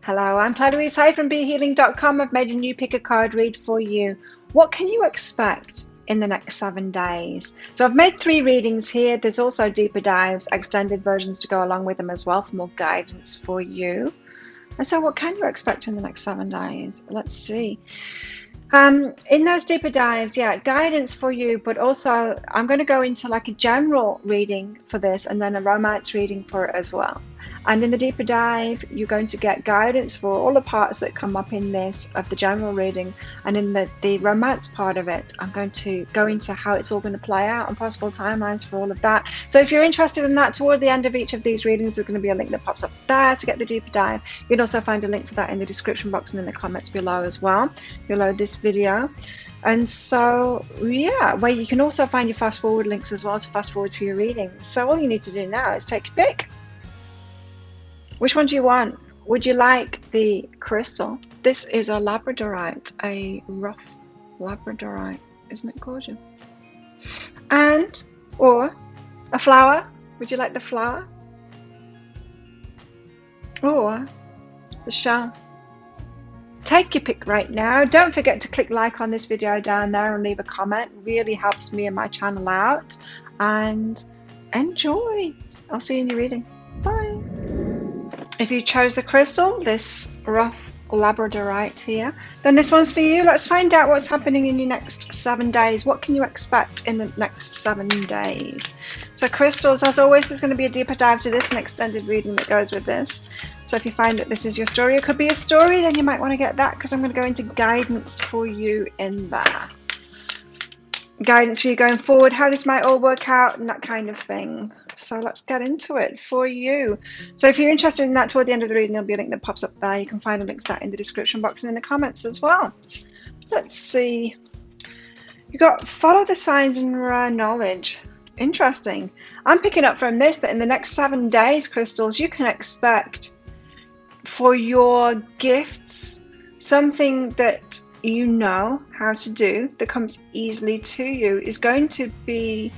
Hello, I'm Louise-BeHealing.com. I've made a new pick a card read for you. What can you expect in the next 7 days? So I've made 3 readings here. There's also deeper dives, extended versions to go along with them as well for more guidance for you. And so what can you expect in the next 7 days? Let's see. In those deeper dives, guidance for you, but also I'm going to go into like a general reading for this and then a romance reading for it as well. And in the deeper dive, you're going to get guidance for all the parts that come up in this of the general reading. And in the romance part of it, I'm going to go into how it's all going to play out and possible timelines for all of that. So if you're interested in that, toward the end of each of these readings, there's going to be a link that pops up there to get the deeper dive. You can also find a link for that in the description box and in the comments below as well, below this video. And so where you can also find your fast forward links as well to fast forward to your readings. So all you need to do now is take your pick. Which one do you want? Would you like the crystal? This is a labradorite, a rough labradorite. Isn't it gorgeous? And or a flower. Would you like the flower? Or the shell? Take your pick right now. Don't forget to click like on this video down there and leave a comment. It really helps me and my channel out. And enjoy. I'll see you in your reading. Bye. If you chose the crystal, this rough labradorite here, then this one's for you. Let's find out what's happening in your next 7 days. What can you expect in the next 7 days? So crystals, as always, there's going to be a deeper dive to this and extended reading that goes with this. So if you find that this is your story, it could be a story, then you might want to get that, because I'm going to go into guidance for you in there. Guidance for you going forward, how this might all work out and that kind of thing. So let's get into it for you. So if you're interested in that, toward the end of the reading, there'll be a link that pops up there. You can find a link to that in the description box and in the comments as well. Let's see. You got follow the signs and rare knowledge. Interesting. I'm picking up from this that in the next 7 days, crystals, you can expect for your gifts something that you know how to do that comes easily to you is going to be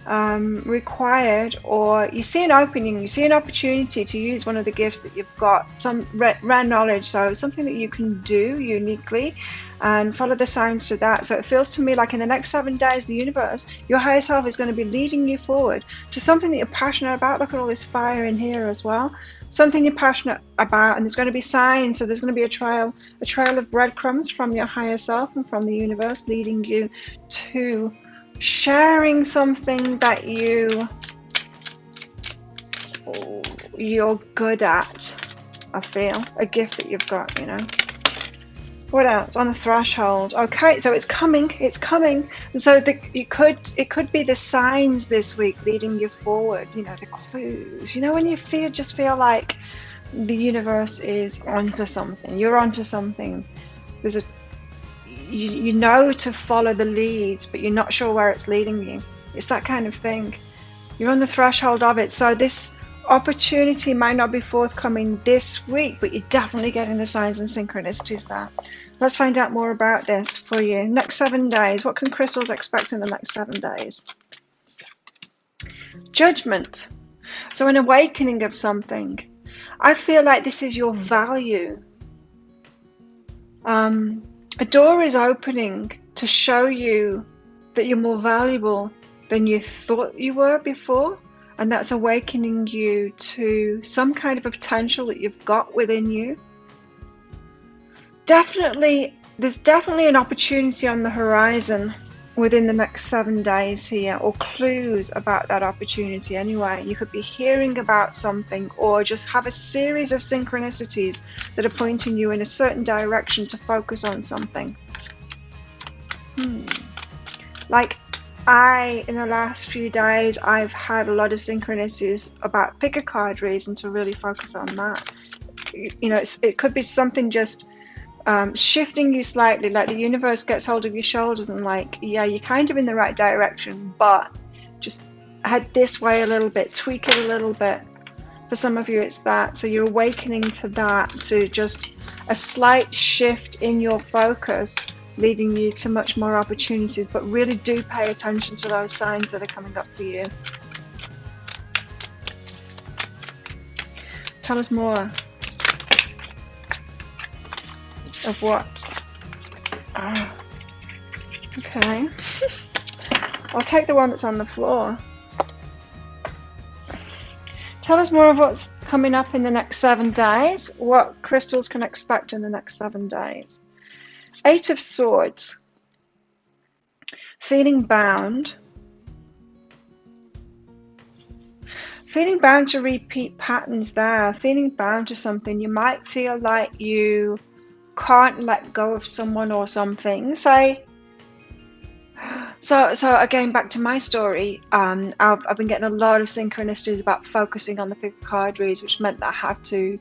required, or you see an opening, you see an opportunity to use one of the gifts that you've got, some rare knowledge, so something that you can do uniquely, and follow the signs to that. So it feels to me like in the next 7 days, the universe, your higher self, is going to be leading you forward to something that you're passionate about. Look at all this fire in here as well. Something you're passionate about, and there's going to be signs. So there's going to be a trail of breadcrumbs from your higher self and from the universe leading you to sharing something that you're good at. I feel a gift that you've got, you know. What else? On the threshold. Okay, so it's coming. So it could be the signs this week leading you forward, you know, the clues. You know, when you just feel like the universe is onto something. You're onto something. There's you know to follow the leads, but you're not sure where it's leading you. It's that kind of thing. You're on the threshold of it. So this opportunity might not be forthcoming this week, but you're definitely getting the signs and synchronicities there. Let's find out more about this for you. Next 7 days. What can crystals expect in the next 7 days? Judgment. So an awakening of something. I feel like this is your value. A door is opening to show you that you're more valuable than you thought you were before. And that's awakening you to some kind of a potential that you've got within you. There's definitely an opportunity on the horizon within the next 7 days here, or clues about that opportunity anyway. You could be hearing about something, or just have a series of synchronicities that are pointing you in a certain direction to focus on something. Like in the last few days, I've had a lot of synchronicities about pick a card reason to really focus on that. You know, it could be something just shifting you slightly, like the universe gets hold of your shoulders and like, yeah, you're kind of in the right direction, but just head this way a little bit, tweak it a little bit. For some of you, it's that. So you're awakening to that, to just a slight shift in your focus, leading you to much more opportunities. But really do pay attention to those signs that are coming up for you. Tell us more. of what? Okay. I'll take the one that's on the floor. Tell us more of what's coming up in the next 7 days, what crystals can expect in the next 7 days. 8 of Swords. Feeling bound. Feeling bound to repeat patterns there. Feeling bound to something. You might feel like you can't let go of someone or something. So again, back to my story, I've been getting a lot of synchronicities about focusing on the pick a card reads, which meant that I had to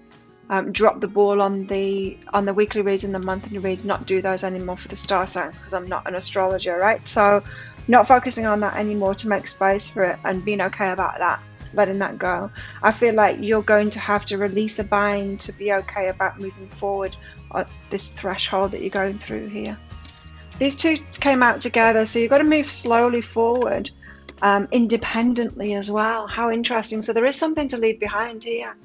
drop the ball on the weekly reads and the monthly reads, not do those anymore for the star signs because I'm not an astrologer, right? So not focusing on that anymore to make space for it and being okay about that, letting that go. I feel like you're going to have to release a bind to be okay about moving forward at this threshold that you're going through here. These two came out together, so you've got to move slowly forward, independently as well. How interesting. So there is something to leave behind here,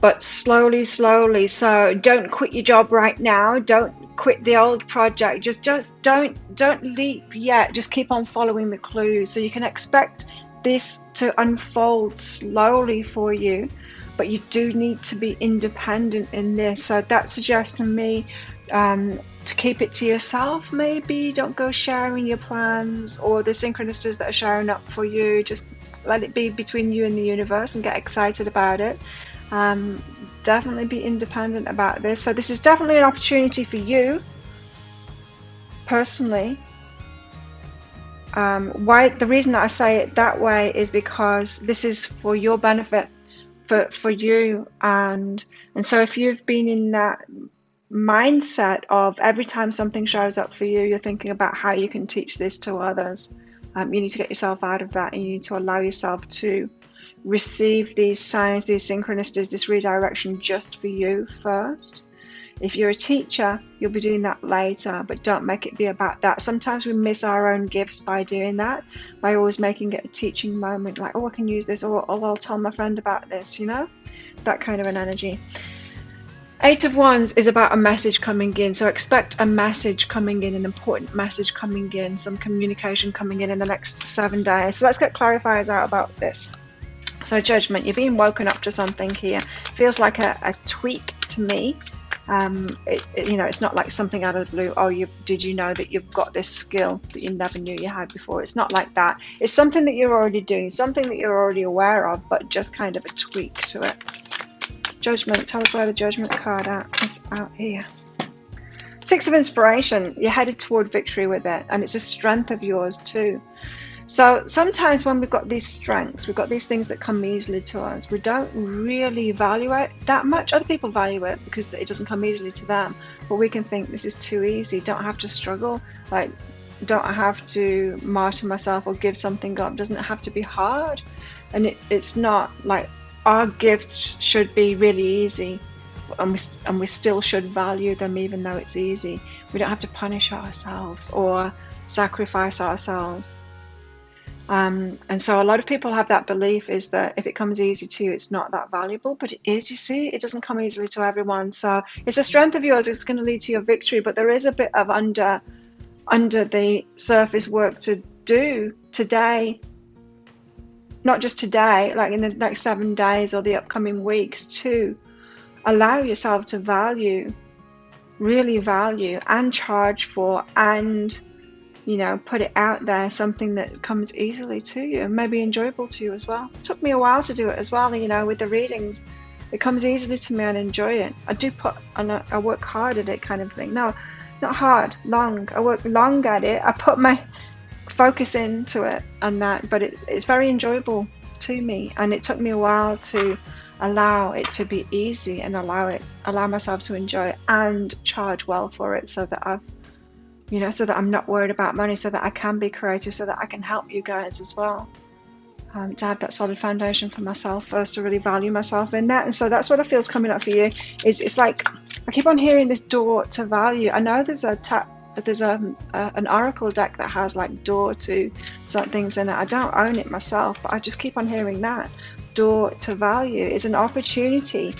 but slowly. So don't quit your job right now. Don't quit the old project. Just don't leap yet. Just keep on following the clues. So you can expect this to unfold slowly for you, but you do need to be independent in this. So that suggests to me to keep it to yourself. Maybe don't go sharing your plans or the synchronicities that are showing up for you. Just let it be between you and the universe and get excited about it. Definitely be independent about this. So this is definitely an opportunity for you personally. Why the reason that I say it that way is because this is for your benefit, for you, and so if you've been in that mindset of every time something shows up for you, you're thinking about how you can teach this to others, you need to get yourself out of that, and you need to allow yourself to receive these signs, these synchronicities, this redirection just for you first. If you're a teacher, you'll be doing that later, but don't make it be about that. Sometimes we miss our own gifts by doing that, by always making it a teaching moment, like, oh, I can use this, or oh, I'll tell my friend about this, you know, that kind of an energy. 8 of Wands is about a message coming in, so expect a message coming in, an important message coming in, some communication coming in the next 7 days. So let's get clarifiers out about this. So Judgment, you're being woken up to something here. Feels like a tweak to me. It's not like something out of the blue. Oh, did you know that you've got this skill that you never knew you had before? It's not like that. It's something that you're already doing, something that you're already aware of, but just kind of a tweak to it. Judgment, tell us where the Judgment card is out here. 6 of Inspiration, you're headed toward victory with it, and it's a strength of yours too. So sometimes when we've got these strengths, we've got these things that come easily to us, we don't really value it that much. Other people value it because it doesn't come easily to them, but we can think this is too easy, don't have to struggle, like don't have to martyr myself or give something up, doesn't have to be hard. And it's not like our gifts should be really easy, and we still should value them even though it's easy. We don't have to punish ourselves or sacrifice ourselves. And so a lot of people have that belief, is that if it comes easy to you, it's not that valuable, but it is. You see, it doesn't come easily to everyone. So it's a strength of yours. It's going to lead to your victory, but there is a bit of under the surface work to do today. Not just today, like in the next 7 days or the upcoming weeks, to allow yourself to really value and charge for, and put it out there, something that comes easily to you and maybe enjoyable to you as well. It took me a while to do it as well, with the readings. It comes easily to me and enjoy it. I work hard at it, kind of thing. No, not hard, long. I work long at it. I put my focus into it and that, but it's very enjoyable to me, and it took me a while to allow it to be easy and allow myself to enjoy it and charge well for it, so that so that I'm not worried about money, so that I can be creative, so that I can help you guys as well. To have that solid foundation for myself first, to really value myself in that. And so that's what I feel is coming up for you. It's like I keep on hearing this door to value. I know there's an oracle deck that has like door to certain things in it. I don't own it myself, but I just keep on hearing that door to value is an opportunity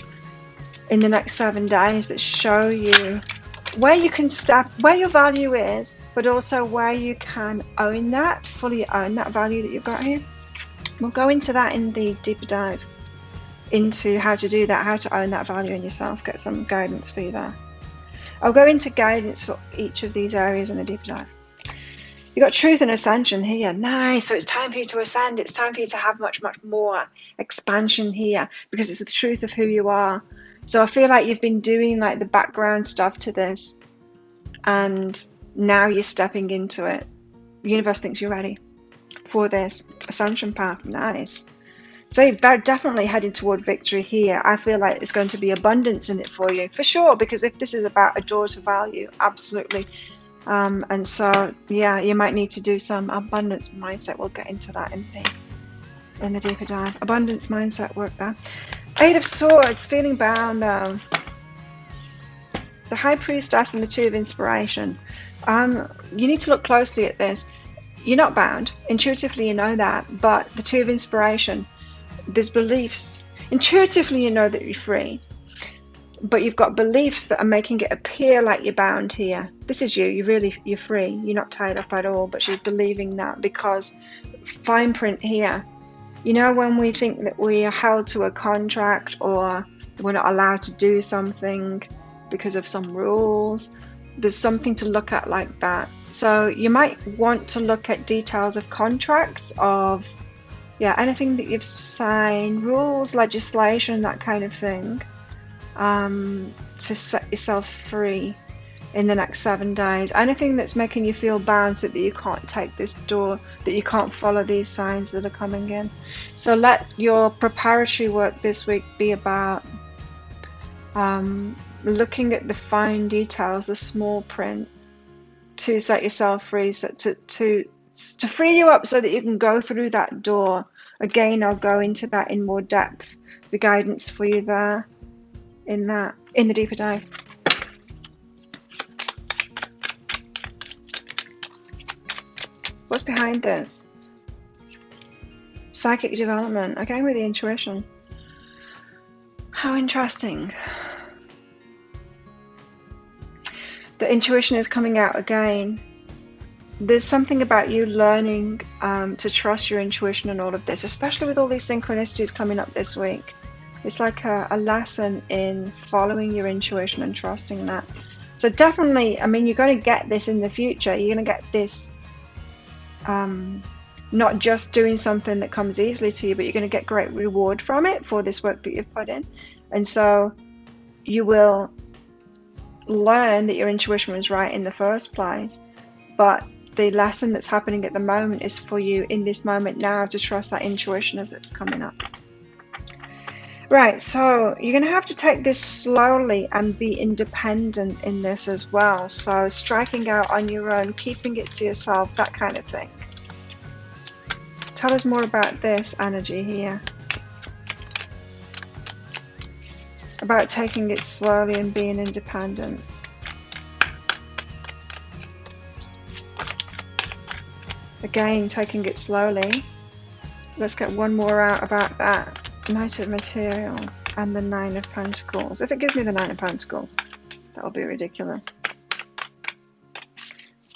in the next 7 days that show you where you can step, where your value is, but also where you can own that, fully own that value that you've got here. We'll go into that in the deeper dive into how to do that, how to own that value in yourself, get some guidance for you there. I'll go into guidance for each of these areas in the deeper dive. You've got truth and ascension here. Nice. So it's time for you to ascend. It's time for you to have much, much more expansion here because it's the truth of who you are. So I feel like you've been doing like the background stuff to this and now you're stepping into it. The universe thinks you're ready for this ascension path. Nice. So you're definitely heading toward victory here. I feel like it's going to be abundance in it for you, for sure, because if this is about a door to value, absolutely. And so, yeah, you might need to do some abundance mindset. We'll get into that in the deeper dive. Abundance mindset work there. 8 of Swords, feeling bound though. The High Priestess and the 2 of Inspiration. You need to look closely at this. You're not bound. Intuitively, you know that. But the 2 of Inspiration, there's beliefs. Intuitively, you know that you're free. But you've got beliefs that are making it appear like you're bound here. This is you. You're free. You're not tied up at all. But she's believing that because fine print here. You know, when we think that we are held to a contract or we're not allowed to do something because of some rules, there's something to look at like that. So you might want to look at details of contracts, of anything that you've signed, rules, legislation, that kind of thing, to set yourself free in the next 7 days. Anything that's making you feel bound so that you can't take this door, that you can't follow these signs that are coming in. So let your preparatory work this week be about looking at the fine details, the small print, to set yourself free, so to free you up so that you can go through that door. Again, I'll go into that in more depth, the guidance for you there in the deeper dive. What's behind this? Psychic development, again with the intuition. How interesting. The intuition is coming out again. There's something about you learning to trust your intuition and all of this, especially with all these synchronicities coming up this week. It's like a lesson in following your intuition and trusting that. So definitely, I mean, you're going to get this in the future. You're going to get this not just doing something that comes easily to you, but you're going to get great reward from it for this work that you've put in. And so you will learn that your intuition was right in the first place. But the lesson that's happening at the moment is for you in this moment now to trust that intuition as it's coming up. Right, so you're going to have to take this slowly and be independent in this as well. So striking out on your own, keeping it to yourself, that kind of thing. Tell us more about this energy here. About taking it slowly and being independent. Again, taking it slowly. Let's get one more out about that. Knight of Materials and the 9 of Pentacles. If it gives me the 9 of Pentacles, that'll be ridiculous.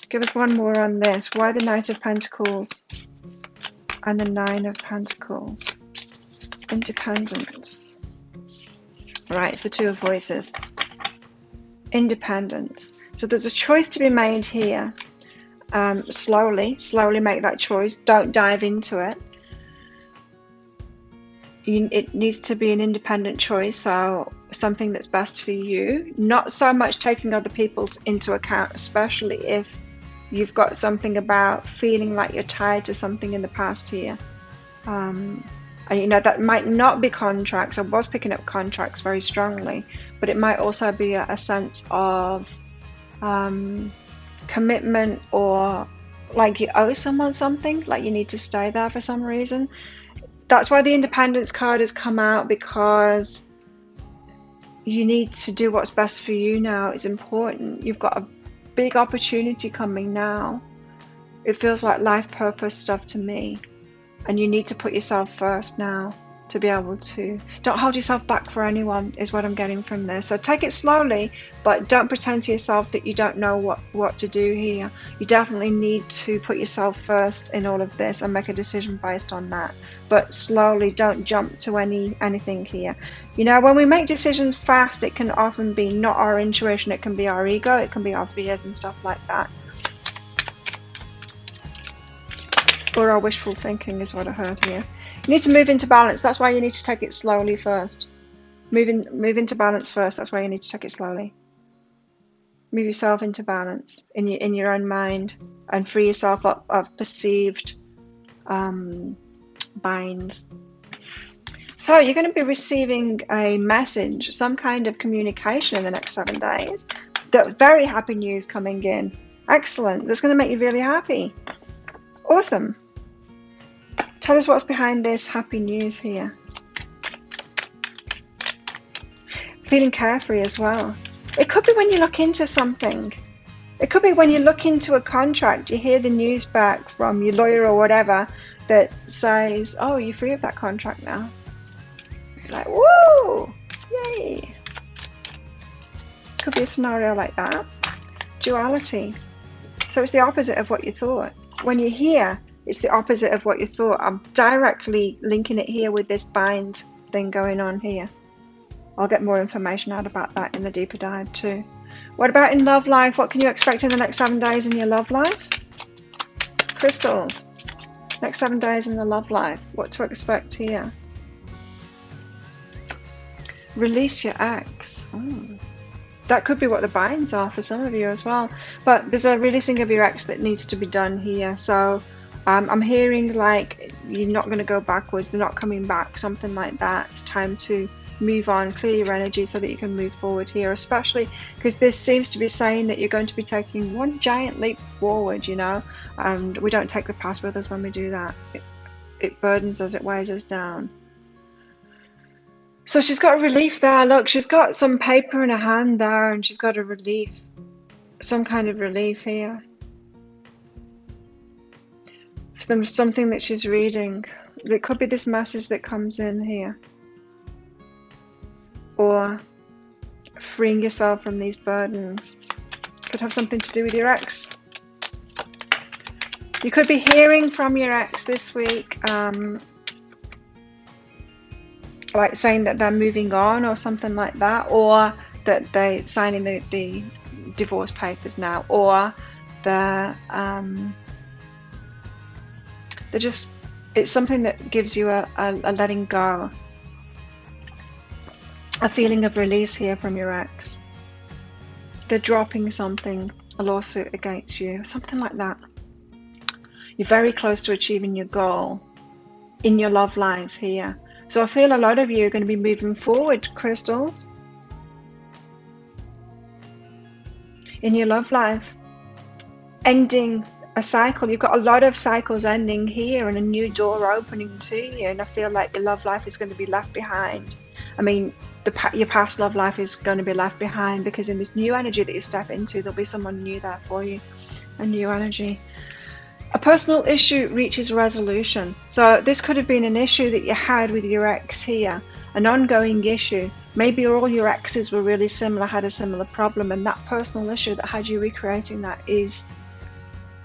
Give us one more on this. Why the Knight of Pentacles and the 9 of Pentacles? Independence. Right, it's the 2 of Voices. Independence. So there's a choice to be made here. Slowly make that choice. Don't dive into it. It needs to be an independent choice, so something that's best for you. Not so much taking other people into account, especially if you've got something about feeling like you're tied to something in the past here. And you know, that might not be contracts. I was picking up contracts very strongly, but it might also be a sense of commitment, or like you owe someone something, like you need to stay there for some reason. That's why the Independence card has come out, because you need to do what's best for you now. It's important. You've got a big opportunity coming now. It feels like life purpose stuff to me. And you need to put yourself first now. to be able to. Don't hold yourself back for anyone, is what I'm getting from this. So take it slowly, but don't pretend to yourself that you don't know what to do here. You definitely need to put yourself first in all of this and make a decision based on that. But slowly, don't jump to anything here. You know, when we make decisions fast, it can often be not our intuition, it can be our ego, it can be our fears and stuff like that. Or our wishful thinking is what I heard here. You need to move into balance. That's why you need to take it slowly first. Move into balance first. That's why you need to take it slowly. Move yourself into balance in your own mind and free yourself up of perceived binds. So you're going to be receiving a message, some kind of communication in the next 7 days. Very happy news coming in. Excellent. That's going to make you really happy. Awesome. Tell us what's behind this happy news here. Feeling carefree as well. It could be when you look into something. It could be when you look into a contract, you hear the news back from your lawyer or whatever that says, oh, you're free of that contract now. You're like, woo! Yay! Could be a scenario like that. Duality. So it's the opposite of what you thought. When you hear, it's the opposite of what you thought. I'm directly linking it here with this bind thing going on here. I'll get more information out about that in the deeper dive too. What about in love life? What can you expect in the next 7 days in your love life? Crystals. Next 7 days in the love life. What to expect here? Release your ex. That could be what the binds are for some of you as well. But there's a releasing of your ex that needs to be done here. So I'm hearing like you're not going to go backwards. They're not coming back. Something like that. It's time to move on, clear your energy so that you can move forward here, especially because this seems to be saying that you're going to be taking one giant leap forward, you know, and we don't take the past with us when we do that. It burdens us, it weighs us down. So she's got a relief there. Look, she's got some paper in her hand there and she's got a relief, some kind of relief here. From something that she's reading. It could be this message that comes in here. Or freeing yourself from these burdens. Could have something to do with your ex. You could be hearing from your ex this week, like saying that they're moving on or something like that, or that they're signing the divorce papers now, or they're just, it's something that gives you a letting go. A feeling of release here from your ex. They're dropping something, a lawsuit against you, something like that. You're very close to achieving your goal in your love life here. So I feel a lot of you are going to be moving forward, crystals, in your love life. Ending a cycle. You've got a lot of cycles ending here and a new door opening to you. And I feel like your love life is going to be left behind. I mean, your past love life is going to be left behind because in this new energy that you step into, there'll be someone new there for you, a new energy. A personal issue reaches resolution. So this could have been an issue that you had with your ex here, an ongoing issue. Maybe all your exes were really similar, had a similar problem, and that personal issue that had you recreating that is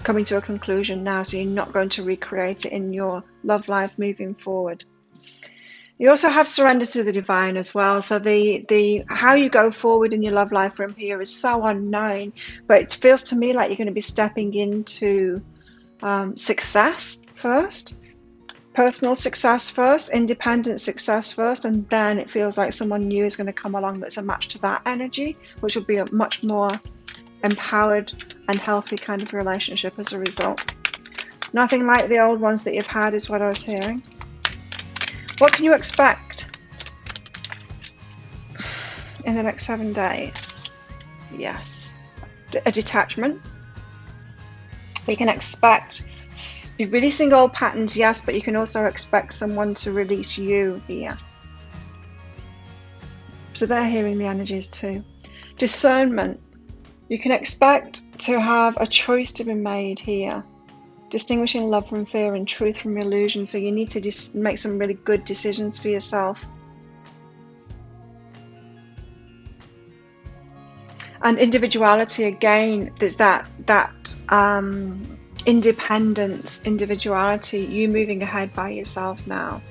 coming to a conclusion now, so you're not going to recreate it in your love life moving forward. You also have surrender to the divine as well. So the how you go forward in your love life from here is so unknown, but it feels to me like you're going to be stepping into success first, personal success first, independent success first, and then it feels like someone new is going to come along that's a match to that energy, which will be a much more empowered and healthy kind of relationship as a result. Nothing like the old ones that you've had is what I was hearing. What can you expect in the next 7 days? Yes, a detachment. You can expect releasing old patterns, yes, but you can also expect someone to release you here. So they're hearing the energies too. Discernment. You can expect to have a choice to be made here. distinguishing love from fear and truth from illusion. So you need to just make some really good decisions for yourself. And individuality, again, there's that independence, individuality, you moving ahead by yourself now,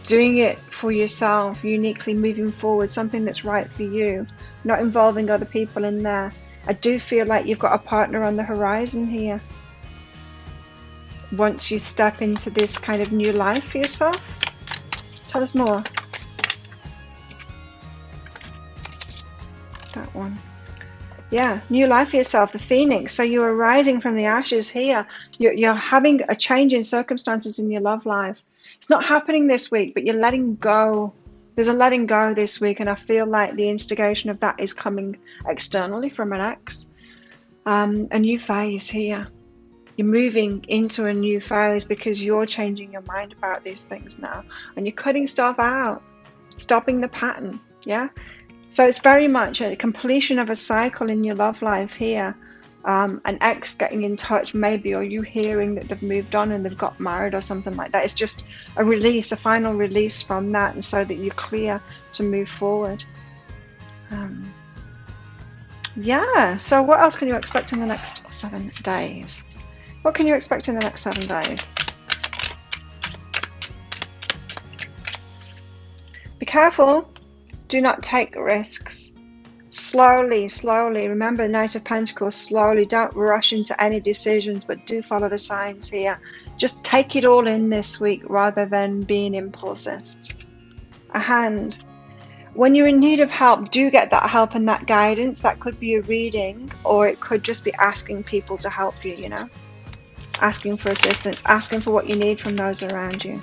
doing it for yourself, uniquely moving forward, something that's right for you, not involving other people in there. I do feel like you've got a partner on the horizon here. Once you step into this kind of new life for yourself. Tell us more. That one. Yeah, new life for yourself, the phoenix. So you're rising from the ashes here. You're having a change in circumstances in your love life. It's not happening this week, but you're letting go. There's a letting go this week, and I feel like the instigation of that is coming externally from an ex. A new phase here. You're moving into a new phase because you're changing your mind about these things now, and you're cutting stuff out, stopping the pattern. Yeah. So it's very much a completion of a cycle in your love life here. An ex getting in touch maybe, or you hearing that they've moved on and they've got married or something like that. It's just a release, a final release from that, and so that you're clear to move forward. Yeah, so what else can you expect in the next 7 days? What can you expect in the next 7 days? Be careful. Do not take risks. Slowly, slowly. Remember the Knight of Pentacles, slowly. Don't rush into any decisions, but do follow the signs here. Just take it all in this week rather than being impulsive. A hand. When you're in need of help, do get that help and that guidance. That could be a reading, or it could just be asking people to help you, you know. Asking for assistance, asking for what you need from those around you.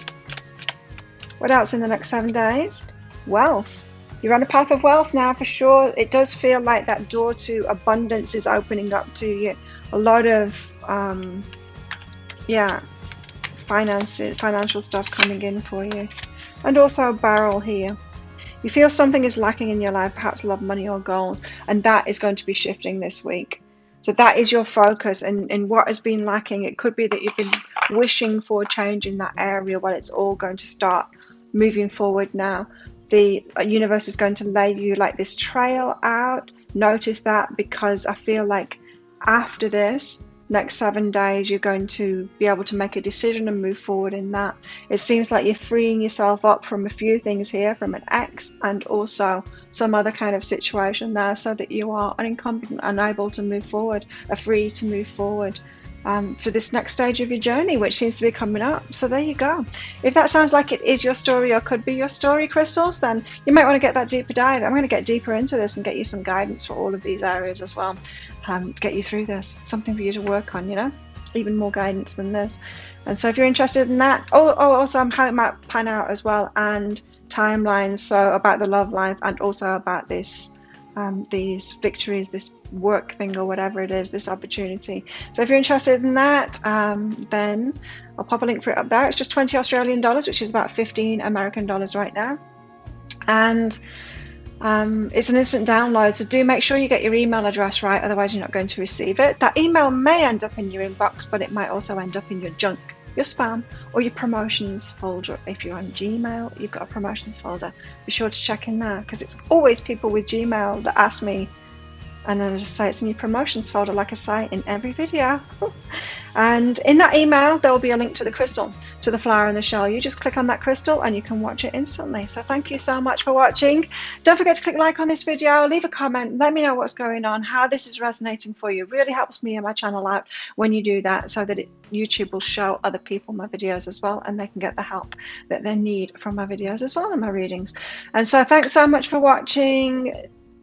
What else in the next 7 days? Wealth. You're on a path of wealth now for sure. It does feel like that door to abundance is opening up to you. A lot of, financial stuff coming in for you. And also a barrel here. You feel something is lacking in your life, perhaps love, money, or goals, and that is going to be shifting this week. So that is your focus, and what has been lacking. It could be that you've been wishing for change in that area. Well, it's all going to start moving forward now. The universe is going to lay you like this trail out. Notice that, because I feel like after this next 7 days, you're going to be able to make a decision and move forward in that. It seems like you're freeing yourself up from a few things here, from an ex and also some other kind of situation there, so that you are unencumbered, unable to move forward, are free to move forward. For this next stage of your journey, which seems to be coming up. So there you go. If that sounds like it is your story or could be your story, crystals, then you might want to get that deeper dive. I'm going to get deeper into this and get you some guidance for all of these areas as well, to get you through this. Something for you to work on, you know, even more guidance than this. And so if you're interested in that, also how it might pan out as well, and timelines, so about the love life, and also about this these victories, this work thing or whatever it is, this opportunity. So if you're interested in that, then I'll pop a link for it up there. It's just 20 Australian dollars, which is about 15 American dollars right now. And it's an instant download, so do make sure you get your email address right, otherwise you're not going to receive it. That email may end up in your inbox, but it might also end up in your junk, your spam, or your promotions folder. If you're on Gmail, you've got a promotions folder. Be sure to check in there, because it's always people with Gmail that ask me, and then I just say it's in your promotions folder, like I say in every video. And in that email, there will be a link to the crystal, to the flower and the shell. You just click on that crystal and you can watch it instantly. So thank you so much for watching. Don't forget to click like on this video, leave a comment, let me know what's going on, how this is resonating for you. It really helps me and my channel out when you do that, so that YouTube will show other people my videos as well, and they can get the help that they need from my videos as well and my readings. And so thanks so much for watching.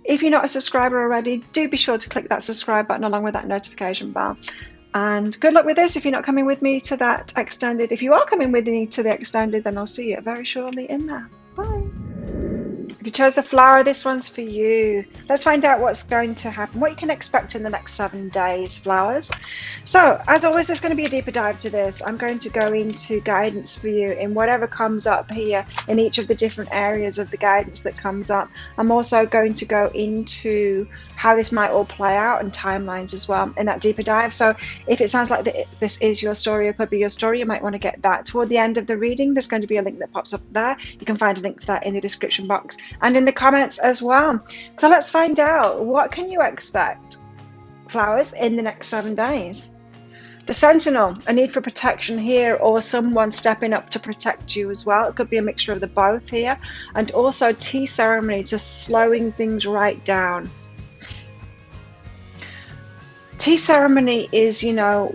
If you're not a subscriber already, do be sure to click that subscribe button along with that notification bell. And good luck with this if you're not coming with me to that extended. If you are coming with me to the extended, then I'll see you very shortly in there. Bye. You chose the flower. This one's for you. Let's find out what's going to happen, what you can expect in the next 7 days, flowers. So, as always, there's going to be a deeper dive to this. I'm going to go into guidance for you in whatever comes up here in each of the different areas of the guidance that comes up. I'm also going to go into how this might all play out and timelines as well in that deeper dive. So if it sounds like this is your story or could be your story, you might want to get that. Toward the end of the reading, there's going to be a link that pops up there. You can find a link to that in the description box and in the comments as well. So let's find out, what can you expect, flowers, in the next 7 days? The Sentinel, a need for protection here, or someone stepping up to protect you as well. It could be a mixture of the both here. And also tea ceremony, just slowing things right down. Tea ceremony is,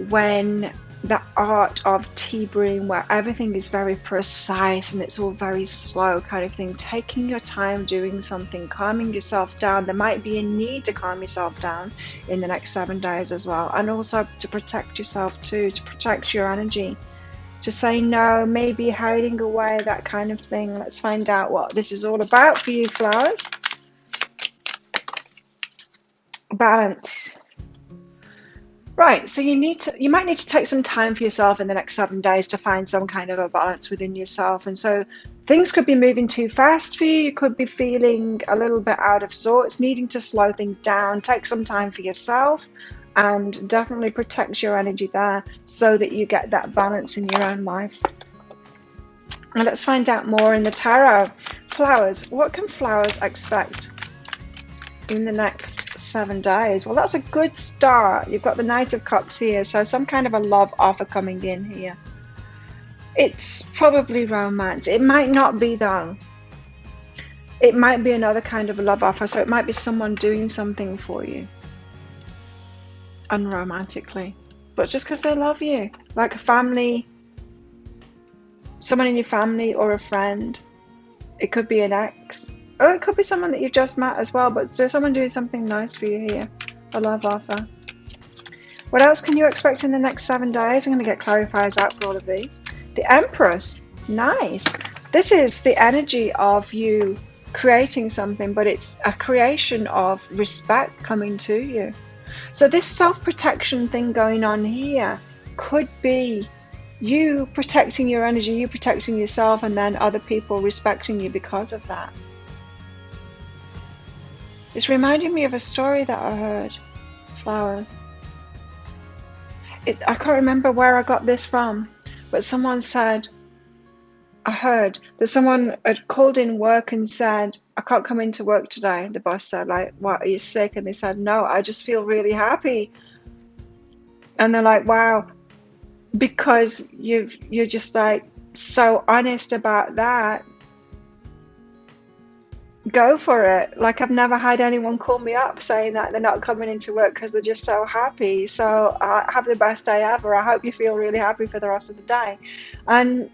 when the art of tea brewing, where everything is very precise and it's all very slow kind of thing. Taking your time doing something, calming yourself down. There might be a need to calm yourself down in the next 7 days as well. And also to protect yourself too, to protect your energy. To say no, maybe hiding away, that kind of thing. Let's find out what this is all about for you, flowers. Balance. Right, so you might need to take some time for yourself in the next 7 days to find some kind of a balance within yourself. And so things could be moving too fast for you. You could be feeling a little bit out of sorts, needing to slow things down. Take some time for yourself and definitely protect your energy there so that you get that balance in your own life. And let's find out more in the tarot. Flowers, what can flowers expect in the next 7 days? Well, that's a good start. You've got the Knight of Cups here, so some kind of a love offer coming in here. It's probably romance. It might not be though. It might be another kind of a love offer, so it might be someone doing something for you unromantically, but just because they love you, like a family, someone in your family or a friend. It could be an ex. Oh, it could be someone that you've just met as well, but there's someone doing something nice for you here. A love offer. What else can you expect in the next 7 days? I'm going to get clarifiers out for all of these. The Empress. Nice. This is the energy of you creating something, but it's a creation of respect coming to you. So this self-protection thing going on here could be you protecting your energy, you protecting yourself, and then other people respecting you because of that. It's reminding me of a story that I heard, flowers. I can't remember where I got this from, but someone said, I heard that someone had called in work and said, I can't come into work today. The boss said, like, what, are you sick? And they said, no, I just feel really happy. And they're like, wow, because you're just like so honest about that. Go for it. Like, I've never had anyone call me up saying that they're not coming into work because they're just so happy. So have the best day ever. I hope you feel really happy for the rest of the day. And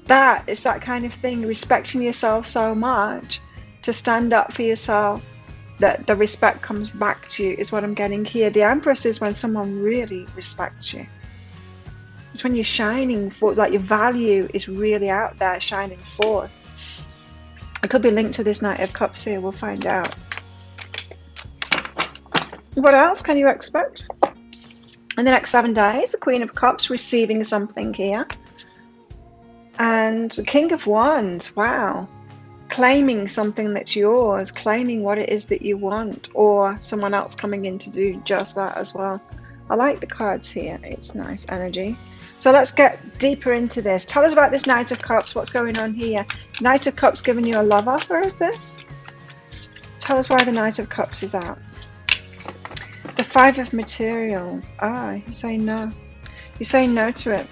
that is that kind of thing, respecting yourself so much to stand up for yourself, that the respect comes back to you is what I'm getting here. The Empress is when someone really respects you. It's when you're shining forth, like your value is really out there, shining forth. It could be linked to this Knight of Cups here, we'll find out. What else can you expect in the next 7 days? The Queen of Cups receiving something here. And the King of Wands, wow. Claiming something that's yours, claiming what it is that you want, or someone else coming in to do just that as well. I like the cards here, it's nice energy. So let's get deeper into this. Tell us about this Knight of Cups, what's going on here? Knight of Cups giving you a love offer, is this? Tell us why the Knight of Cups is out. The Five of Materials. You say no. You say no to it.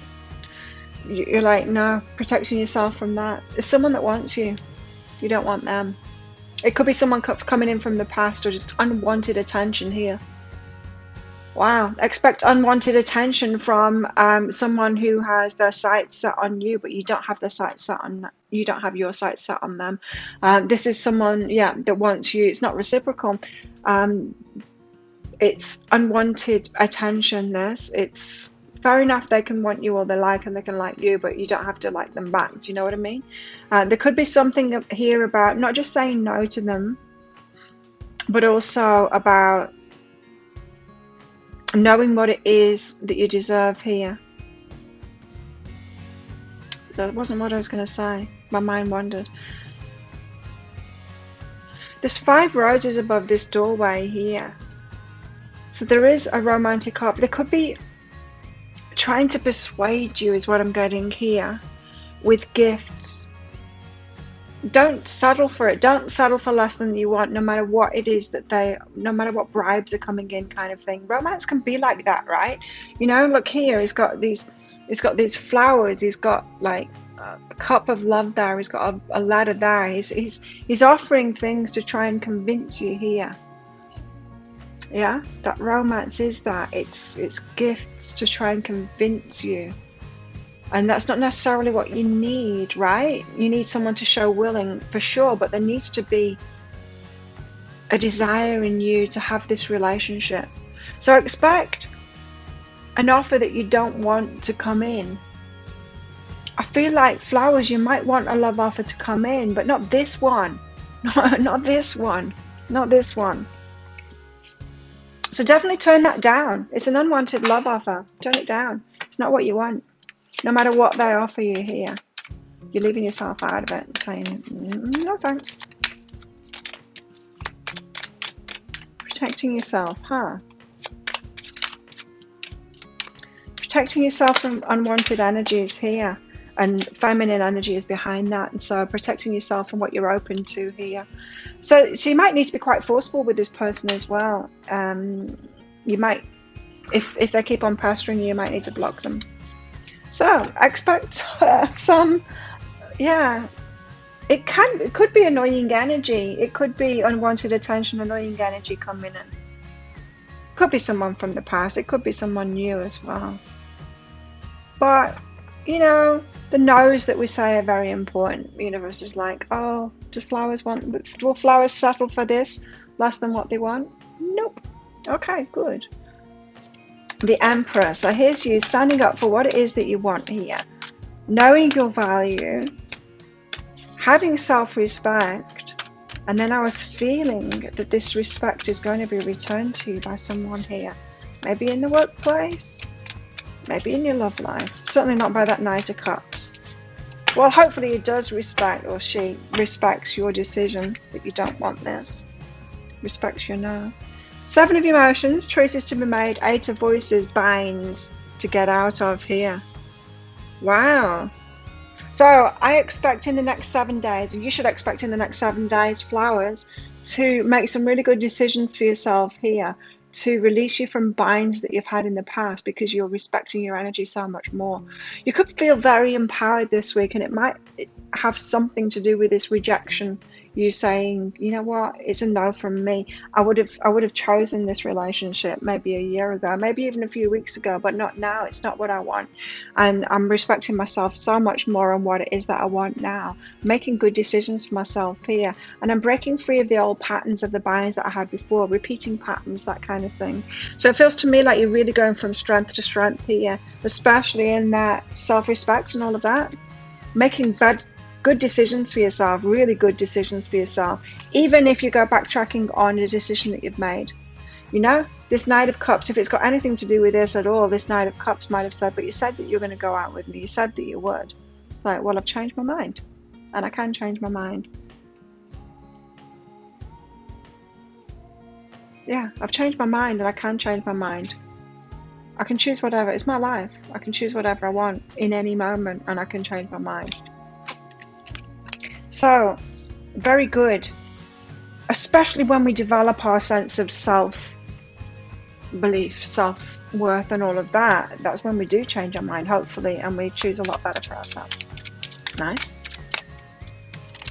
You're like, no, protecting yourself from that. It's someone that wants you. You don't want them. It could be someone coming in from the past, or just unwanted attention here. Wow. Expect unwanted attention from someone who has their sights set on you, but you don't have their sights set on. You don't have your sights set on them. This is someone, that wants you. It's not reciprocal. It's unwanted attention. It's Fair enough, they can want you or they like and they can like you, but you don't have to like them back. Do you know what I mean? There could be something up here about not just saying no to them, but also about knowing what it is that you deserve here. That wasn't what I was going to say. My mind wandered. There's 5 roses above this doorway here. So there is a romantic couple. There could be trying to persuade you, is what I'm getting here, with gifts. Don't settle for it. Don't settle for less than you want, no matter what it is that no matter what bribes are coming in, kind of thing. Romance can be like that, right? You know, look here, he's got these flowers, he's got like a cup of love there, he's got a ladder there, he's offering things to try and convince you here. Yeah, that romance is that. It's gifts to try and convince you. And that's not necessarily what you need, right? You need someone to show willing, for sure, but there needs to be a desire in you to have this relationship. So expect an offer that you don't want to come in. I feel like flowers, you might want a love offer to come in, but not this one. Not this one. Not this one. So definitely turn that down. It's an unwanted love offer. Turn it down. It's not what you want. No matter what they offer you here, you're leaving yourself out of it and saying, no thanks. Protecting yourself, huh? Protecting yourself from unwanted energies here. And feminine energy is behind that. And so protecting yourself from what you're open to here. So you might need to be quite forceful with this person as well. You might, if they keep on pestering you, you might need to block them. So expect some, yeah, it could be annoying energy. It could be unwanted attention, annoying energy coming in. Could be someone from the past. It could be someone new as well. But, you know, the no's that we say are very important. The universe is like, oh, will flowers settle for this less than what they want? Nope. Okay, good. The Emperor. So here's you standing up for what it is that you want here. Knowing your value. Having self-respect. And then I was feeling that this respect is going to be returned to you by someone here. Maybe in the workplace. Maybe in your love life. Certainly not by that Knight of Cups. Well, hopefully he does respect, or she respects your decision that you don't want this. Respects your no. 7 of emotions, choices to be made. 8 of voices, binds to get out of here. Wow. So I expect in the next 7 days, and you should expect in the next 7 days, flowers, to make some really good decisions for yourself here, to release you from binds that you've had in the past, because you're respecting your energy so much more. You could feel very empowered this week, and it might have something to do with this rejection. You saying, you know what, it's a no from me. I would have chosen this relationship maybe a year ago, maybe even a few weeks ago, but not now. It's not what I want. And I'm respecting myself so much more on what it is that I want now. Making good decisions for myself here. And I'm breaking free of the old patterns of the binds that I had before, repeating patterns, that kind of thing. So it feels to me like you're really going from strength to strength here, especially in that self-respect and all of that. Making good decisions for yourself, really good decisions for yourself, even if you go backtracking on a decision that you've made. You know, this Knight of Cups, if it's got anything to do with this at all, this Knight of Cups might have said, but you said that you're going to go out with me. You said that you would. It's like, well, I've changed my mind, and I can change my mind. Yeah, I've changed my mind, and I can change my mind. I can choose whatever. It's my life. I can choose whatever I want in any moment, and I can change my mind. So, very good, especially when we develop our sense of self-belief, self-worth and all of that. That's when we do change our mind, hopefully, and we choose a lot better for ourselves. Nice.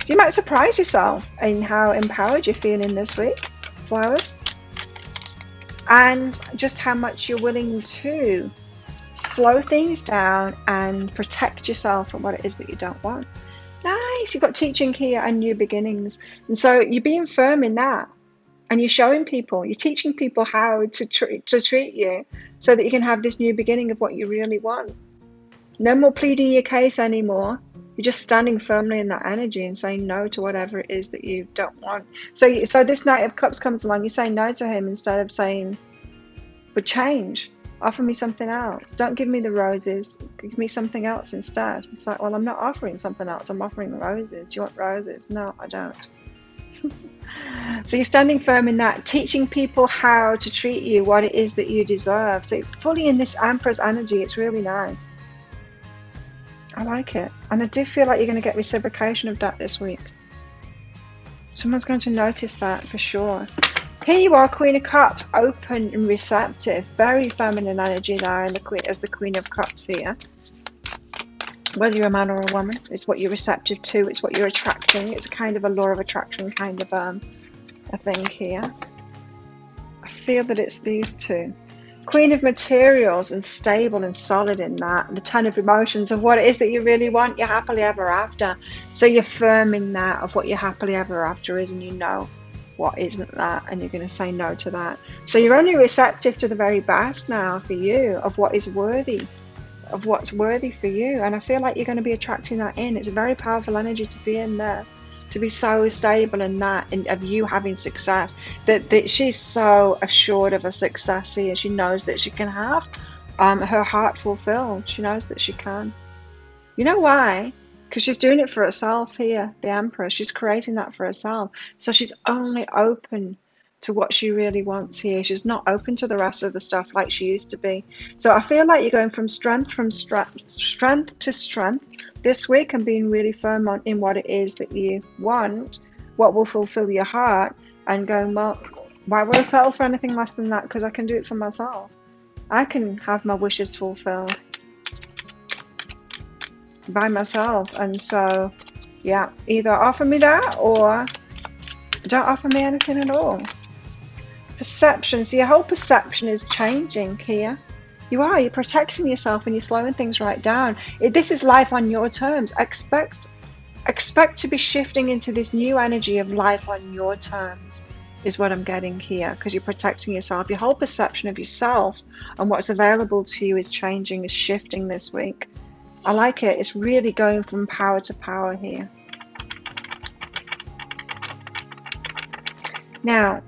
You might surprise yourself in how empowered you're feeling this week, flowers, and just how much you're willing to slow things down and protect yourself from what it is that you don't want. Nice, you've got teaching here and new beginnings. And so you're being firm in that. And you're showing people, you're teaching people how to treat you so that you can have this new beginning of what you really want. No more pleading your case anymore. You're just standing firmly in that energy and saying no to whatever it is that you don't want. So this Knight of Cups comes along, you say no to him instead of saying, but change. Offer me something else. Don't give me the roses. Give me something else instead. It's like, well, I'm not offering something else. I'm offering roses. Do you want roses? No, I don't. So you're standing firm in that, teaching people how to treat you, what it is that you deserve. So fully in this Empress energy, it's really nice. I like it. And I do feel like you're going to get reciprocation of that this week. Someone's going to notice that for sure. Here you are, Queen of Cups, open and receptive. Very feminine energy there as the Queen of Cups here. Whether you're a man or a woman, it's what you're receptive to, it's what you're attracting. It's a kind of a law of attraction kind of a thing here. I feel that it's these two. Queen of Materials and stable and solid in that. And the Ten of Emotions of what it is that you really want, your happily ever after. So you're firm in that of what your happily ever after is, and you know what isn't that, and you're going to say no to that. So you're only receptive to the very best now for you of what is worthy, of what's worthy for you. And I feel like you're going to be attracting that in. It's a very powerful energy to be in this, to be so stable in that, and of you having success, that she's so assured of a success here. She knows that she can have her heart fulfilled. She knows that she can. You know why? Because she's doing it for herself here, the Empress. She's creating that for herself. So she's only open to what she really wants here. She's not open to the rest of the stuff like she used to be. So I feel like you're going from strength to strength this week, and being really firm in what it is that you want, what will fulfill your heart, and going, well, why would I settle for anything less than that? Because I can do it for myself. I can have my wishes fulfilled by myself. And so, yeah, either offer me that or don't offer me anything at all. Perception. So your whole perception is changing here. You're protecting yourself and you're slowing things right down. This is life on your terms. Expect to be shifting into this new energy of life on your terms is what I'm getting here, because you're protecting yourself. Your whole perception of yourself and what's available to you is changing, is shifting this week. I like it. It's really going from power to power here. Now,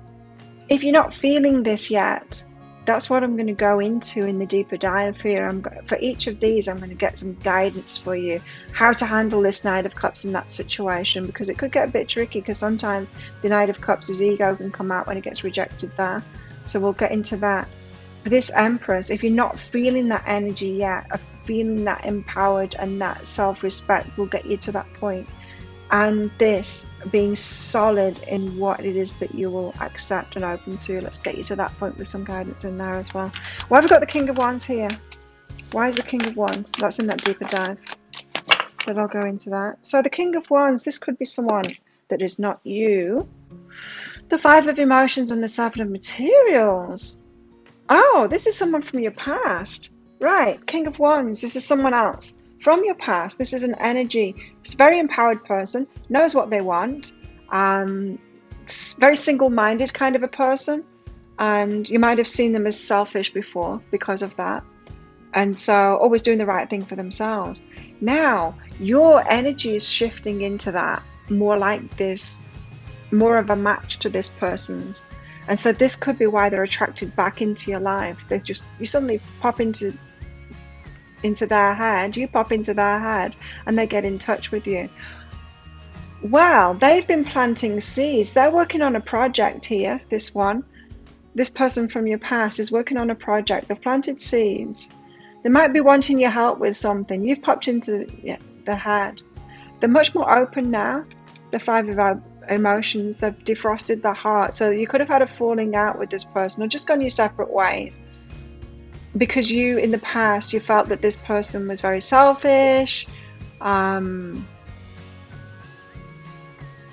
if you're not feeling this yet, that's what I'm going to go into in the deeper dive here. For each of these, I'm going to get some guidance for you, how to handle this Knight of Cups in that situation, because it could get a bit tricky, because sometimes the Knight of Cups' ego can come out when it gets rejected there. So we'll get into that. For this Empress, if you're not feeling that energy yet, of feeling that empowered and that self-respect, will get you to that point. And this being solid in what it is that you will accept and open to. Let's get you to that point with some guidance in there as well. Why have we got the King of Wands here? Why is the King of Wands? That's in that deeper dive. But I'll go into that. So the King of Wands, this could be someone that is not you. The Five of Emotions and the Seven of Materials. Oh, this is someone from your past. Right, King of Wands, this is someone else from your past. This is an energy. It's a very empowered person, knows what they want, very single-minded kind of a person, and you might have seen them as selfish before because of that, and so always doing the right thing for themselves. Now your energy is shifting into that, more like this, more of a match to this person's. And so this could be why they're attracted back into your life. You suddenly pop into their head, you pop into their head, and they get in touch with you. Well, they've been planting seeds. They're working on a project here, this person from your past is working on a project. They've planted seeds. They might be wanting your help with something. You've popped into the head. They're much more open now. The Five of Emotions, they've defrosted the heart. So you could have had a falling out with this person or just gone your separate ways, because you, in the past, you felt that this person was very selfish,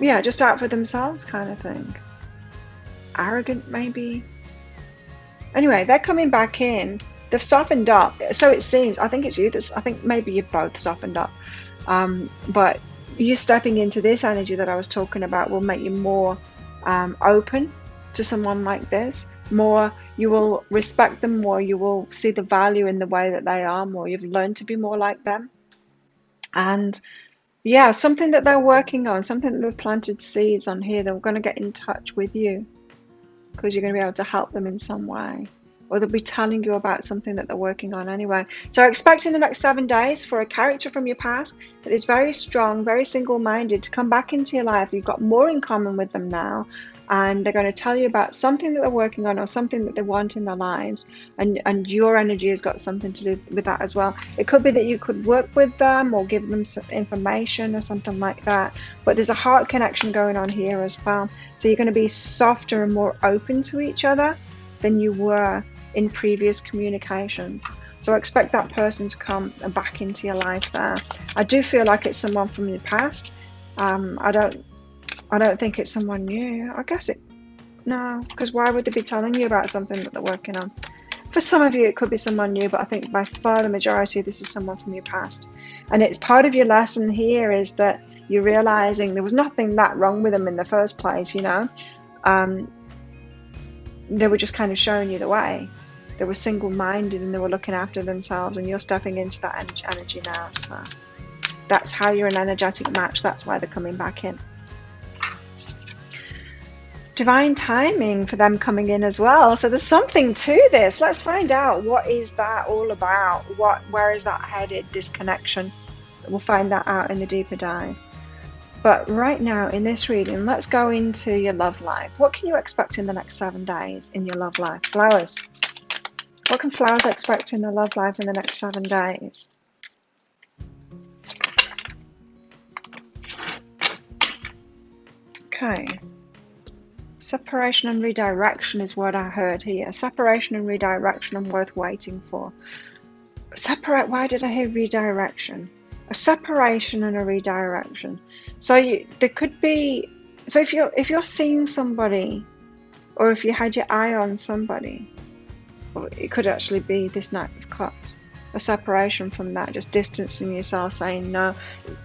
just out for themselves kind of thing. Arrogant, maybe. Anyway, they're coming back in. They've softened up. So it seems. I think it's you. I think maybe you've both softened up. But you stepping into this energy that I was talking about will make you more open to someone like this, more you will respect them more, you will see the value in the way that they are more, you've learned to be more like them. And yeah, something that they're working on, something that they've planted seeds on here, they're going to get in touch with you because you're going to be able to help them in some way, or they'll be telling you about something that they're working on anyway. So expect in the next 7 days for a character from your past that is very strong, very single-minded to come back into your life. You've got more in common with them now, and they're going to tell you about something that they're working on or something that they want in their lives, and your energy has got something to do with that as well. It could be that you could work with them or give them some information or something like that, but there's a heart connection going on here as well. So you're going to be softer and more open to each other than you were in previous communications. So expect that person to come back into your life there. I do feel like it's someone from your past. I don't think it's someone new. I guess no, because why would they be telling you about something that they're working on? For some of you, it could be someone new, but I think by far the majority, this is someone from your past. And it's part of your lesson here is that you're realizing there was nothing that wrong with them in the first place, you know. They were just kind of showing you the way. They were single-minded and they were looking after themselves, and you're stepping into that energy now. So that's how you're an energetic match. That's why they're coming back in. Divine timing for them coming in as well. So there's something to this. Let's find out, what is that all about? Where is that headed, this connection? We'll find that out in the deeper dive. But right now in this reading, let's go into your love life. What can you expect in the next 7 days in your love life? Flowers. What can flowers expect in their love life in the next 7 days? Okay. Separation and redirection is what I heard here. Separation and redirection and worth waiting for. Why did I hear redirection? A separation and a redirection. So there could be, so if you're seeing somebody, or if you had your eye on somebody, or it could actually be this Knight of Cups, a separation from that, just distancing yourself, saying no.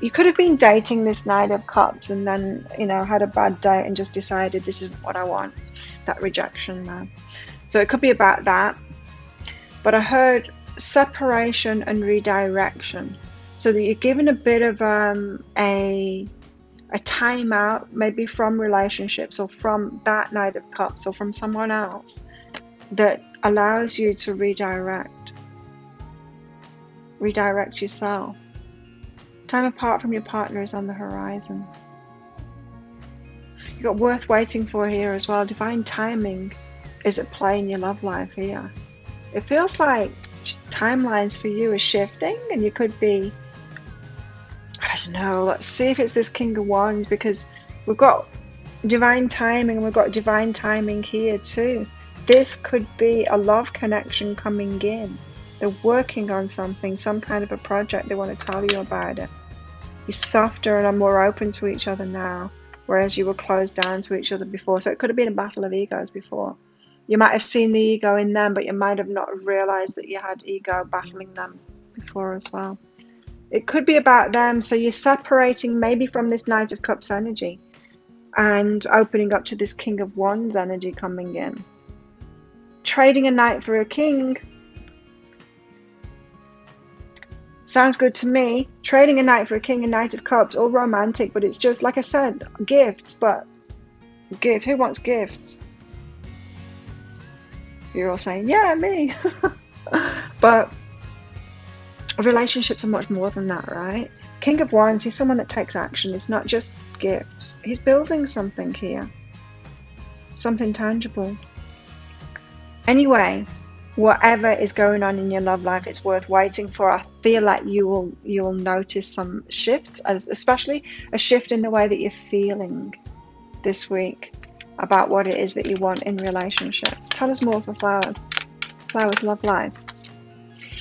You could have been dating this Knight of Cups and then, you know, had a bad date and just decided this isn't what I want. That rejection there. So it could be about that. But I heard separation and redirection. So that you're given a bit of a time out, maybe from relationships or from that Knight of Cups or from someone else, that allows you to redirect yourself. Time apart from your partner is on the horizon. You've got worth waiting for here as well. Divine timing is at play in your love life here. It feels like timelines for you are shifting, and you could be, I don't know, let's see if it's this King of Wands, because we've got divine timing and we've got divine timing here too. This could be a love connection coming in. They're working on something, some kind of a project. They want to tell you about it. You're softer and are more open to each other now, whereas you were closed down to each other before. So it could have been a battle of egos before. You might have seen the ego in them, but you might have not realized that you had ego battling them before as well. It could be about them. So you're separating maybe from this Knight of Cups energy and opening up to this King of Wands energy coming in. Trading a knight for a king. Sounds good to me. Trading a knight for a king and Knight of Cups, all romantic, but it's just, like I said, gifts. But who wants gifts? You're all saying, yeah, me. But relationships are much more than that, right? King of Wands, he's someone that takes action. It's not just gifts. He's building something here. Something tangible. Anyway, whatever is going on in your love life, it's worth waiting for. I feel like you will notice some shifts, especially a shift in the way that you're feeling this week about what it is that you want in relationships. Tell us more for flowers. Flowers love life.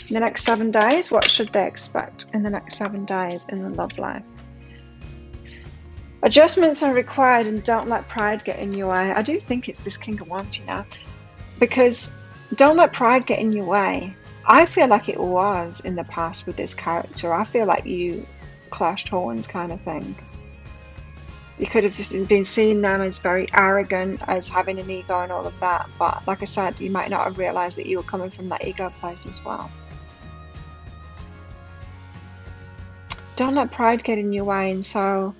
In the next 7 days, what should they expect in the next 7 days in the love life? Adjustments are required, and don't let pride get in your way. I do think it's this King of Wands, you know, because don't let pride get in your way. I feel like it was in the past with this character. I feel like you clashed horns kind of thing. You could have been seeing them as very arrogant, as having an ego and all of that. But like I said, you might not have realized that you were coming from that ego place as well. Don't let pride get in your way. And so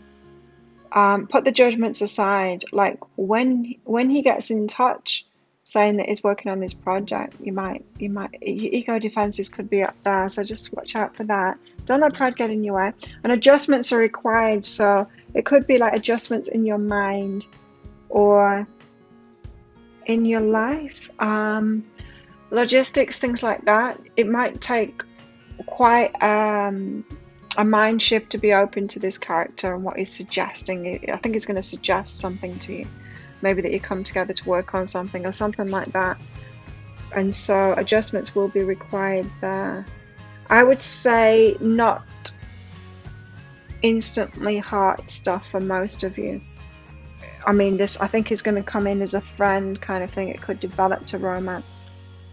put the judgments aside. Like when he gets in touch saying that he's working on this project, your ego defenses could be up there. So just watch out for that. Don't let pride get in your way. And adjustments are required. So it could be like adjustments in your mind or in your life, logistics, things like that. It might take quite a mind shift to be open to this character and what he's suggesting. I think he's going to suggest something to you, maybe that you come together to work on something or something like that. And so adjustments will be required there. I would say not instantly heart stuff for most of you. I mean, this I think is going to come in as a friend kind of thing. It could develop to romance.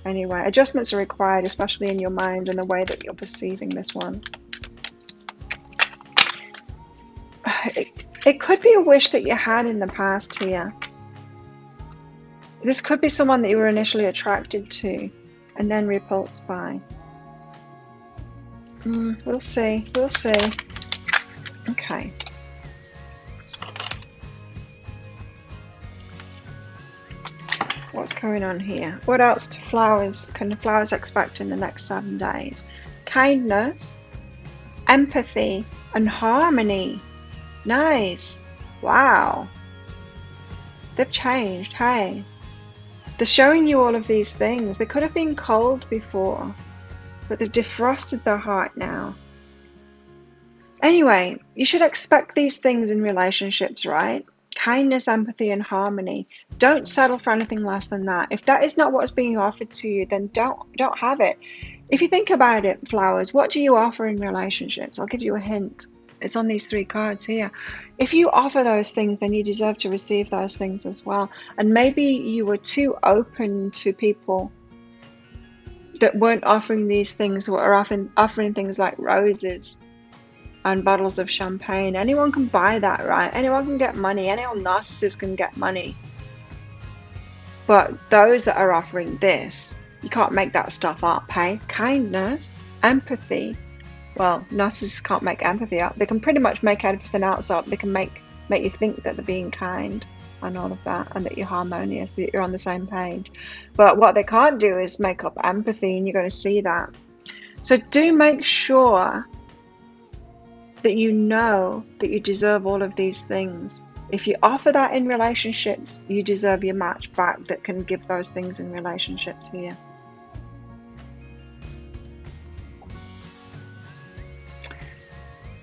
Anyway, adjustments are required, especially in your mind and the way that you're perceiving this one. It could be a wish that you had in the past here. This could be someone that you were initially attracted to and then repulsed by. We'll see. We'll see. Okay. What's going on here? What else can the flowers expect in the next 7 days? Kindness, empathy, and harmony. Nice. Wow. They've changed, hey. They're showing you all of these things. They could have been cold before, but they've defrosted their heart now. Anyway, you should expect these things in relationships, right? Kindness, empathy, and harmony. Don't settle for anything less than that. If that is not what's being offered to you, then don't have it. If you think about it, flowers, what do you offer in relationships? I'll give you a hint. It's on these 3 cards here. If you offer those things, then you deserve to receive those things as well. And maybe you were too open to people that weren't offering these things, that were offering things like roses and bottles of champagne. Anyone can buy that, right? Anyone can get money. Any old narcissist can get money. But those that are offering this, you can't make that stuff up, hey? Kindness, empathy. Well, narcissists can't make empathy up. They can pretty much make everything else up. They can make you think that they're being kind and all of that, and that you're harmonious, that you're on the same page. But what they can't do is make up empathy, and you're going to see that. So do make sure that you know that you deserve all of these things. If you offer that in relationships, you deserve your match back that can give those things in relationships here.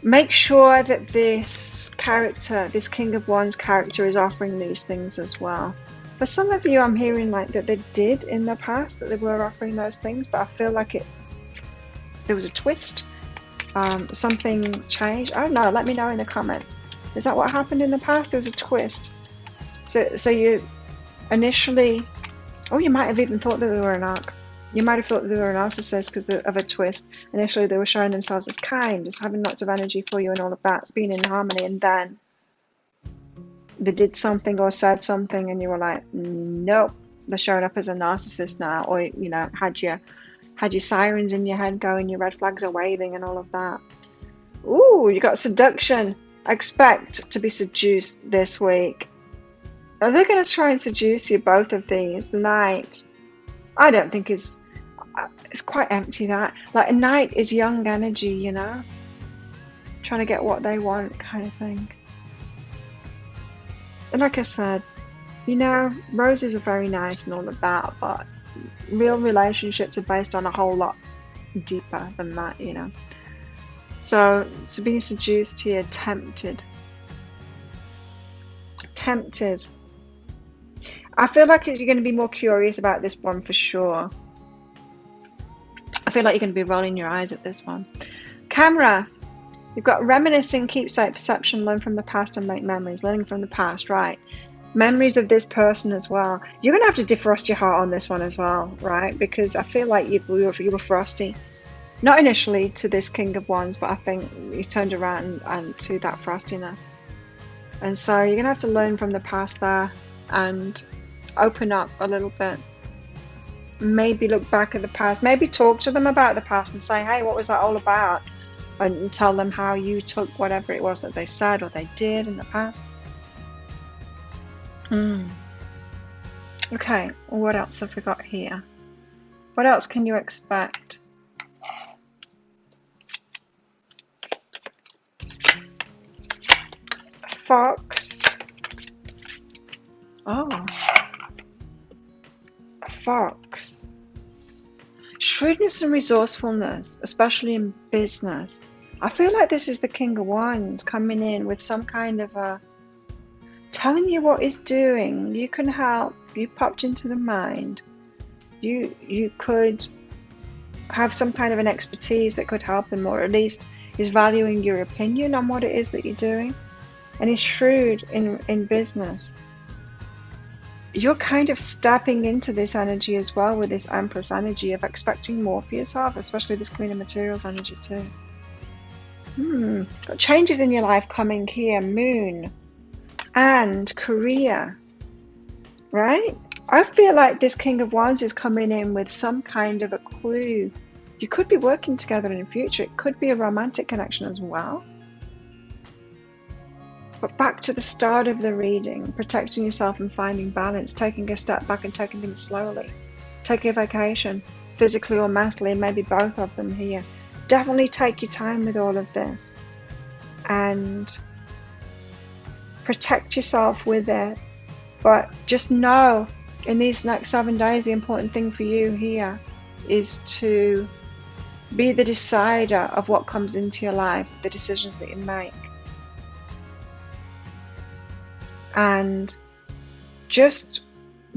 Make sure that this character, this King of Wands character, is offering these things as well. For some of you, I'm hearing like that they did in the past, that they were offering those things, but I feel like there was a twist. Something changed. I don't know. Let me know in the comments. Is that what happened in the past? There was a twist. So you initially, you might have even thought that they were an arc. You might have thought that they were a narcissist because of a twist. Initially, they were showing themselves as kind, as having lots of energy for you and all of that, being in harmony, and then they did something or said something, and you were like, nope, they're showing up as a narcissist now, or had your sirens in your head going, your red flags are waving, and all of that. Ooh, you got seduction. Expect to be seduced this week. Are they going to try and seduce you? Both of these. The Knight, I don't think it's quite empty. That, like, a Knight is young energy, trying to get what they want, kind of thing. And like I said, roses are very nice and all of that, but real relationships are based on a whole lot deeper than that, So being seduced here, tempted. I feel like you're going to be more curious about this one for sure. I feel like you're going to be rolling your eyes at this one. Camera, you've got reminiscing, keepsake, perception, learn from the past and make memories. Learning from the past, right? Memories of this person as well. You're going to have to defrost your heart on this one as well, right? Because I feel like you were frosty. Not initially to this King of Wands, but I think you turned around and to that frostiness. And so you're going to have to learn from the past there and open up a little bit. Maybe look back at the past. Maybe talk to them about the past and say, hey, what was that all about? And tell them how you took whatever it was that they said or they did in the past. Okay, what else have we got here? What else can you expect? Fox. Oh. Fox. Shrewdness and resourcefulness, especially in business. I feel like this is the King of Wands coming in with some kind of a telling you what he's doing. You can help. You popped into the mind. You could have some kind of an expertise that could help him, or at least is valuing your opinion on what it is that you're doing. And he's shrewd in business. You're kind of stepping into this energy as well with this Empress energy of expecting more for yourself, especially this Queen of Materials energy too. Got changes in your life coming here, Moon and career, right? I feel like this King of Wands is coming in with some kind of a clue. You could be working together in the future. It could be a romantic connection as well. But back to the start of the reading, protecting yourself and finding balance, taking a step back and taking things slowly. Take a vacation, physically or mentally, maybe both of them here. Definitely take your time with all of this and protect yourself with it. But just know, in these next 7 days, the important thing for you here is to be the decider of what comes into your life, the decisions that you make. And just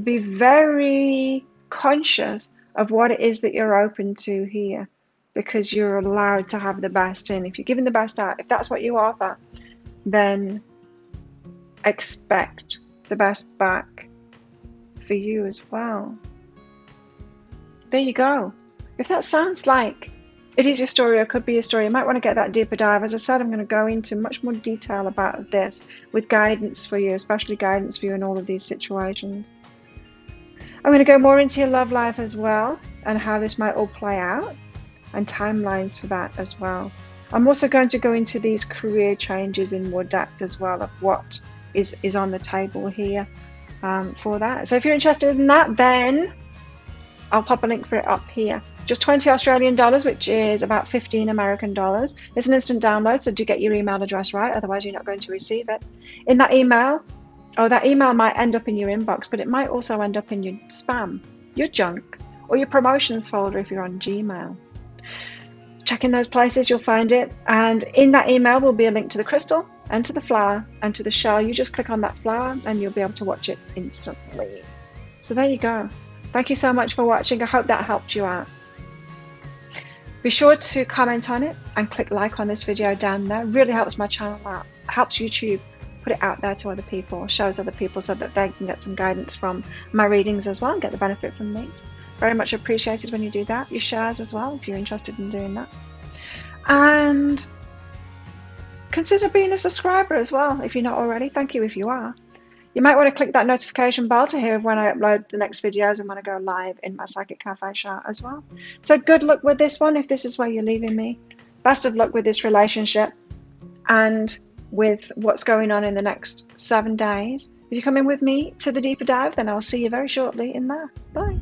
be very conscious of what it is that you're open to here, because you're allowed to have the best in. If you're giving the best out, if that's what you offer, then expect the best back for you as well. There you go. If that sounds like it is your story or could be your story, you might want to get that deeper dive. As I said, I'm going to go into much more detail about this with guidance for you, especially guidance for you in all of these situations. I'm going to go more into your love life as well and how this might all play out and timelines for that as well. I'm also going to go into these career changes in more depth as well of what is on the table here for that. So if you're interested in that, then I'll pop a link for it up here. Just 20 Australian dollars, which is about 15 American dollars. It's an instant download, so do get your email address right, otherwise you're not going to receive it. In that email, that email might end up in your inbox, but it might also end up in your spam, your junk, or your promotions folder if you're on Gmail. Check in those places, you'll find it. And in that email will be a link to the crystal and to the flower and to the shell. You just click on that flower and you'll be able to watch it instantly. So there you go. Thank you so much for watching. I hope that helped you out. Be sure to comment on it and click like on this video down there. It really helps my channel out. It helps YouTube put it out there to other people, shows other people so that they can get some guidance from my readings as well and get the benefit from these. Very much appreciated when you do that. Your shares as well if you're interested in doing that. And consider being a subscriber as well if you're not already. Thank you if you are. You might want to click that notification bell to hear when I upload the next videos and when I go live in my Psychic Cafe show as well. So good luck with this one if this is where you're leaving me. Best of luck with this relationship and with what's going on in the next 7 days. If you're coming with me to the deeper dive, then I'll see you very shortly in there. Bye.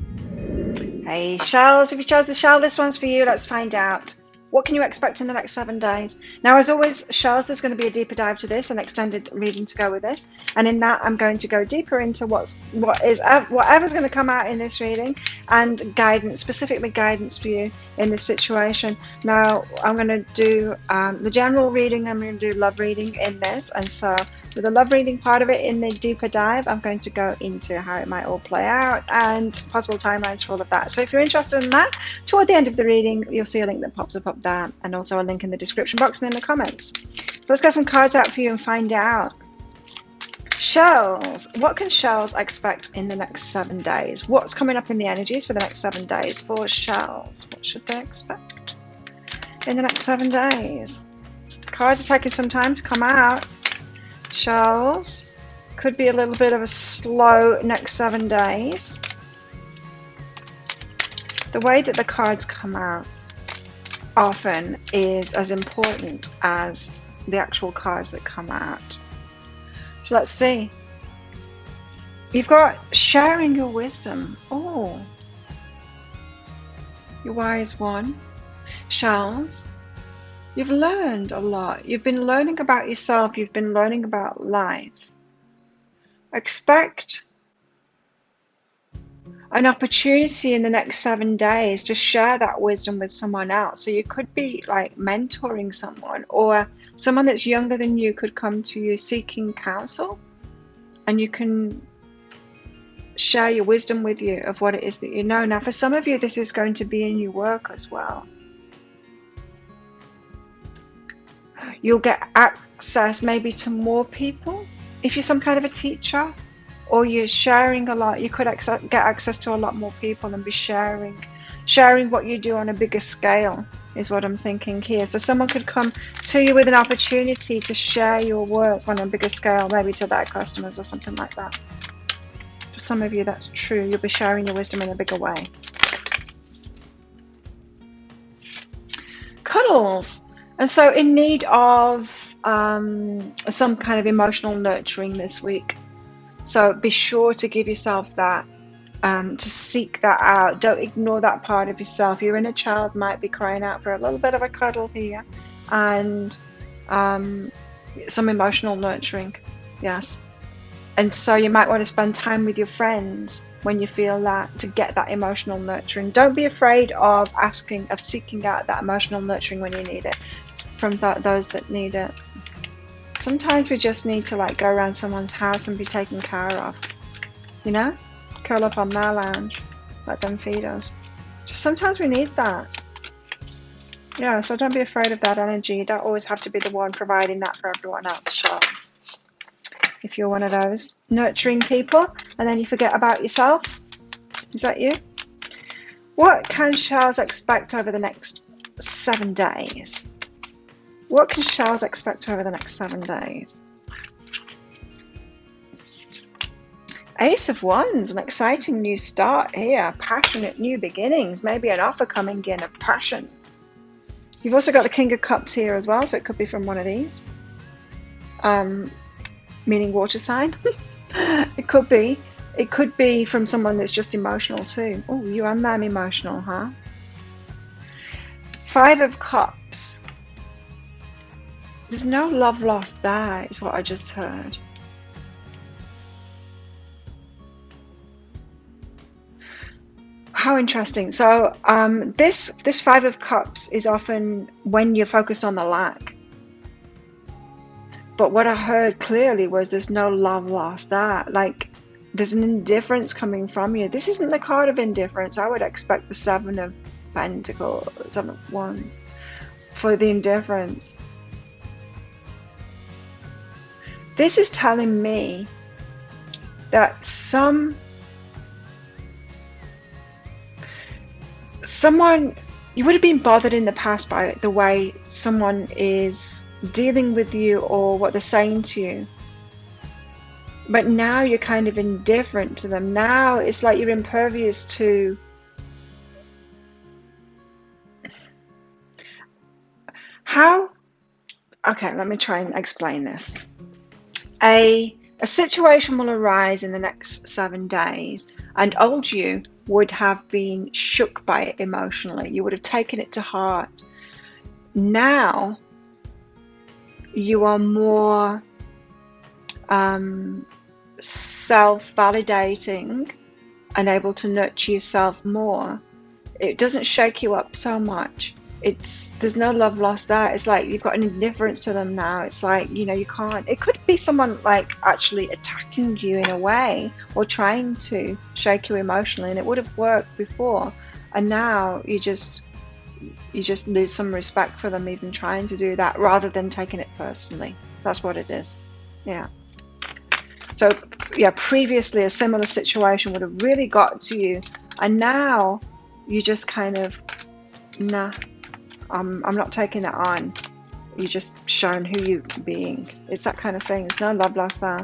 Hey shells, if you chose the shell, this one's for you. Let's find out. What can you expect in the next 7 days? Now, as always, shells, there's going to be a deeper dive to this, an extended reading to go with this. And in that, I'm going to go deeper into whatever's going to come out in this reading and guidance, specifically guidance for you in this situation. Now, I'm going to do the general reading. I'm going to do love reading in this. And so with the love reading part of it in the deeper dive, I'm going to go into how it might all play out and possible timelines for all of that. So if you're interested in that, toward the end of the reading, you'll see a link that pops up there and also a link in the description box and in the comments. So let's get some cards out for you and find out. Shells. What can shells expect in the next 7 days? What's coming up in the energies for the next 7 days for shells? What should they expect in the next 7 days? Cards are taking some time to come out. Shells. Could be a little bit of a slow next 7 days. The way that the cards come out often is as important as the actual cards that come out. So let's see. You've got sharing your wisdom. Oh, your wise one. Shells. You've learned a lot. You've been learning about yourself. You've been learning about life. Expect an opportunity in the next 7 days to share that wisdom with someone else. So you could be like mentoring someone, or someone that's younger than you could come to you seeking counsel, and you can share your wisdom with you of what it is that you know. Now, for some of you, this is going to be in your work as well. You'll get access maybe to more people. If you're some kind of a teacher, or you're sharing a lot, you could get access to a lot more people and be sharing what you do on a bigger scale, is what I'm thinking here. So someone could come to you with an opportunity to share your work on a bigger scale, maybe to their customers or something like that. For some of you, that's true. You'll be sharing your wisdom in a bigger way. Cuddles. And so in need of some kind of emotional nurturing this week. So be sure to give yourself that, to seek that out. Don't ignore that part of yourself. Your inner child might be crying out for a little bit of a cuddle here, and some emotional nurturing. Yes. And so you might want to spend time with your friends when you feel that, to get that emotional nurturing. Don't be afraid of seeking out that emotional nurturing when you need it from those that need it. Sometimes we just need to like go around someone's house and be taken care of, you know, curl up on their lounge, let them feed us. Just sometimes we need that. Yeah, so don't be afraid of that energy. You don't always have to be the one providing that for everyone else, Charles. If you're one of those nurturing people and then you forget about yourself, is that you? What can Charles expect over the next 7 days? What can Charles expect over the next 7 days? Ace of Wands, an exciting new start here. Passionate new beginnings. Maybe an offer coming in of passion. You've also got the King of Cups here as well, so it could be from one of these. Meaning water sign. It could be from someone that's just emotional too. Oh, you and them emotional, huh? 5 of Cups. There's no love lost there, is what I just heard. How interesting. So this 5 of Cups is often when you're focused on the lack. But what I heard clearly was there's no love lost there. Like, there's an indifference coming from you. This isn't the card of indifference. I would expect the 7 of Pentacles, 7 of Wands for the indifference. This is telling me that someone, you would have been bothered in the past by the way someone is dealing with you or what they're saying to you. But now you're kind of indifferent to them. Now it's like you're impervious to how. Okay, let me try and explain this. A situation will arise in the next 7 days, and old you would have been shook by it emotionally. You would have taken it to heart. Now you are more self-validating and able to nurture yourself more. It doesn't shake you up so much. There's no love lost there. It's like you've got an indifference to them now. It's like, you know, you can't. It could be someone like actually attacking you in a way or trying to shake you emotionally, and it would have worked before, and now you just lose some respect for them even trying to do that, rather than taking it personally. That's what it is. Yeah. So yeah, previously a similar situation would have really got to you, and now you just kind of, nah, I'm not taking that on. you're just shown who you're being. It's that kind of thing. There's no love lost there.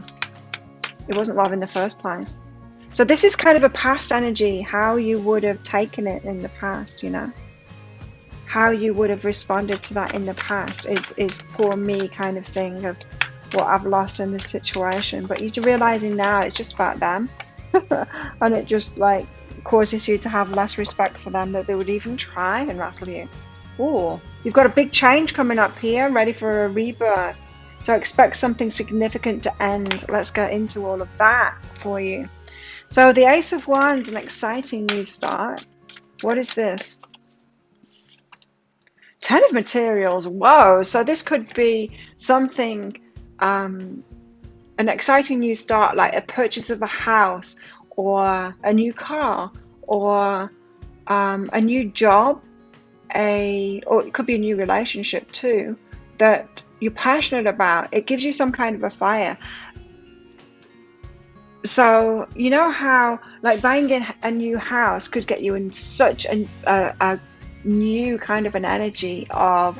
It wasn't love in the first place. So this is kind of a past energy, how you would have taken it in the past, you know? How you would have responded to that in the past is poor me kind of thing of what I've lost in this situation. But you're realizing now it's just about them. And it just like causes you to have less respect for them, that they would even try and rattle you. Oh, you've got a big change coming up here, ready for a rebirth. So expect something significant to end. Let's get into all of that for you. So the Ace of Wands, an exciting new start. What is this? Ten of Materials. Whoa. So this could be something, an exciting new start, like a purchase of a house or a new car or a new job, or it could be a new relationship too that you're passionate about. It gives you some kind of a fire. So you know how like buying a new house could get you in such a new kind of an energy of,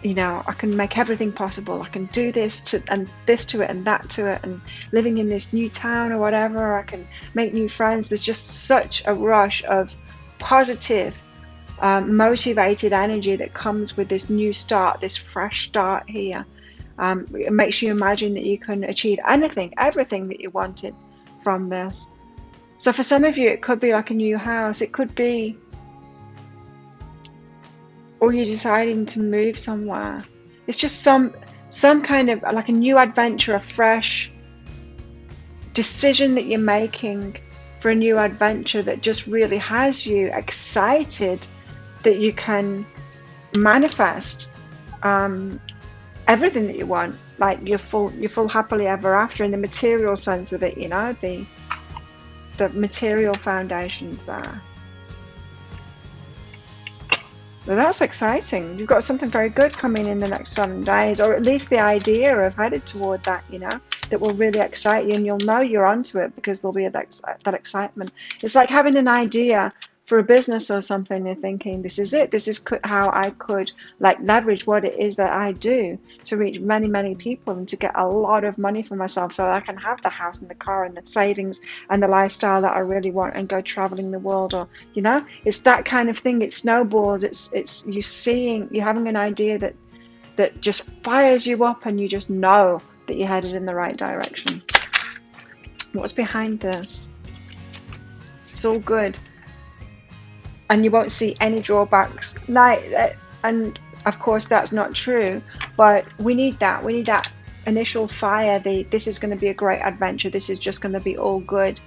you know, I can make everything possible. I can do this to and this to it and that to it, and living in this new town or whatever. I can make new friends. There's just such a rush of positive, motivated energy that comes with this new start, this fresh start here. It makes you imagine that you can achieve anything, everything that you wanted from this. So for some of you, it could be like a new house. It could be, or you're deciding to move somewhere. It's just some kind of like a new adventure, a fresh decision that you're making for a new adventure that just really has you excited that you can manifest everything that you want, like your full happily ever after in the material sense of it, you know, the material foundations there. So that's exciting. You've got something very good coming in the next 7 days, or at least the idea of headed toward that, you know, that will really excite you, and you'll know you're onto it because there'll be that excitement. It's like having an idea for a business or something. You're thinking, this is it. This is how I could like leverage what it is that I do to reach many, many people and to get a lot of money for myself so that I can have the house and the car and the savings and the lifestyle that I really want and go traveling the world. Or, you know, it's that kind of thing. It snowballs. It's you having an idea that just fires you up, and you just know that you're headed in the right direction. What's behind this? It's all good. And you won't see any drawbacks. And of course that's not true, but we need that. We need that initial fire. This is going to be a great adventure. This is just going to be all good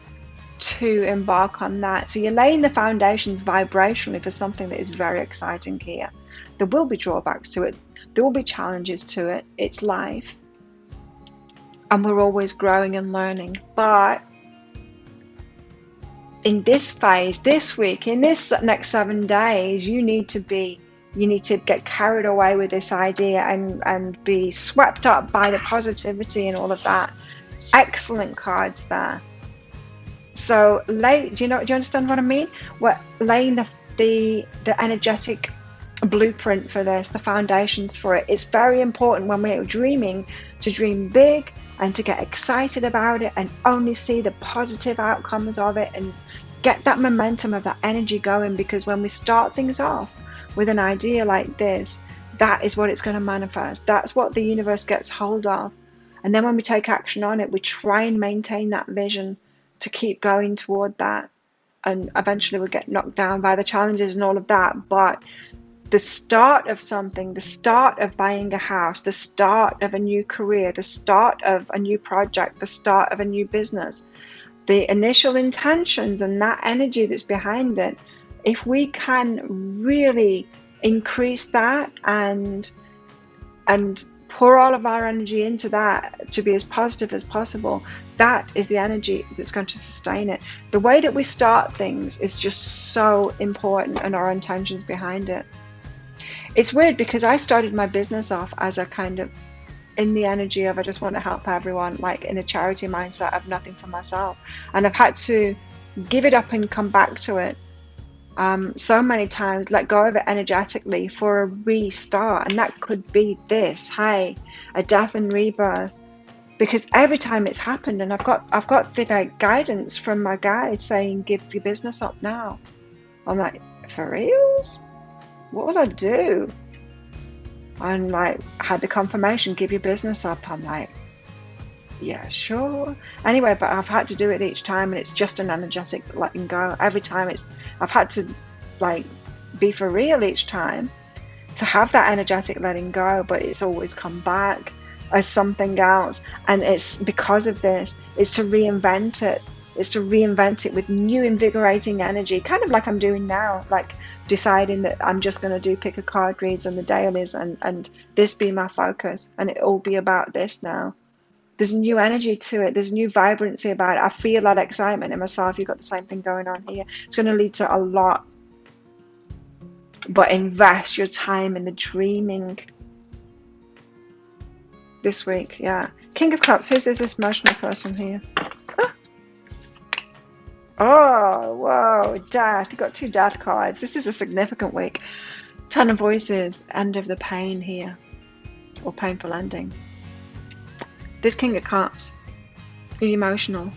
to embark on that. So you're laying the foundations vibrationally for something that is very exciting here. There will be drawbacks to it. There will be challenges to it. It's life. And we're always growing and learning. But in this phase, this week, in this next 7 days, you need to get carried away with this idea and be swept up by the positivity and all of that. Excellent cards there. So do you understand what I mean? We're laying the energetic blueprint for this, the foundations for it. It's very important when we're dreaming to dream big and to get excited about it and only see the positive outcomes of it and get that momentum of that energy going, because when we start things off with an idea like this, that is what it's going to manifest. That's what the universe gets hold of. And then when we take action on it, we try and maintain that vision to keep going toward that. And eventually we'll get knocked down by the challenges and all of that. But the start of something, the start of buying a house, the start of a new career, the start of a new project, the start of a new business, the initial intentions and that energy that's behind it, if we can really increase that and pour all of our energy into that to be as positive as possible, that is the energy that's going to sustain it. The way that we start things is just so important, and our intentions behind it. It's weird because I started my business off as a kind of in the energy of I just want to help everyone, like in a charity mindset of nothing for myself. And I've had to give it up and come back to it So many times, let go of it energetically for a restart. And that could be this, hey, a death and rebirth. Because every time it's happened, and I've got the guidance from my guide saying, give your business up now. I'm like, for reals? What will I do? And like, I had the confirmation, give your business up. I'm like, yeah, sure. Anyway, but I've had to do it each time, and it's just an energetic letting go. Every time I've had to like be for real each time to have that energetic letting go, but it's always come back as something else. And it's because of this, it's to reinvent it. It's to reinvent it with new invigorating energy, kind of like I'm doing now, like deciding that I'm just going to do pick a card reads and the dailies and this be my focus, and it all be about this now. There's new energy to it. There's new vibrancy about it. I feel that excitement in myself. You've got the same thing going on here. It's going to lead to a lot. But invest your time in the dreaming this week. Yeah. King of Cups. Who's this emotional person here? Oh, whoa. Death. You've got 2 death cards. This is a significant week. 10 of Voices. End of the pain here. Or painful ending. This King of Cups is emotional.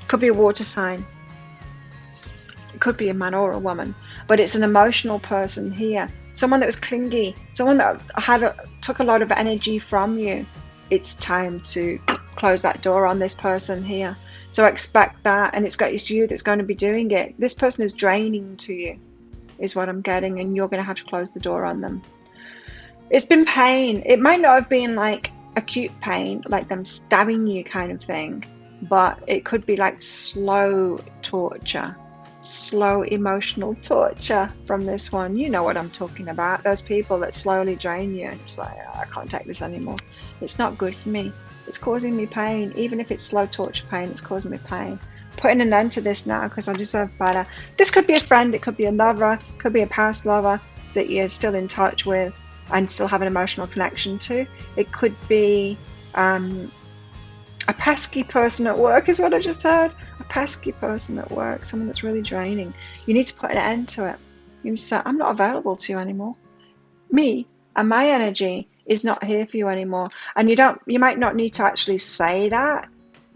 Could be a water sign. It could be a man or a woman, but it's an emotional person here. Someone that was clingy, someone that took a lot of energy from you. It's time to close that door on this person here. So expect that, and it's you that's going to be doing it. This person is draining to you, is what I'm getting, and you're going to have to close the door on them. It's been pain. It might not have been like acute pain, like them stabbing you kind of thing, but it could be like slow torture, slow emotional torture from this one. You know what I'm talking about. Those people that slowly drain you, and it's like, oh, I can't take this anymore. It's not good for me. It's causing me pain. Even if it's slow torture pain, it's causing me pain. Putting an end to this now because I deserve better. This could be a friend, it could be a lover, it could be a past lover that you're still in touch with and still have an emotional connection to. It could be a pesky person at work, is what I just heard. A pesky person at work, someone that's really draining. You need to put an end to it. You need to say, I'm not available to you anymore. Me and my energy is not here for you anymore. And you might not need to actually say that.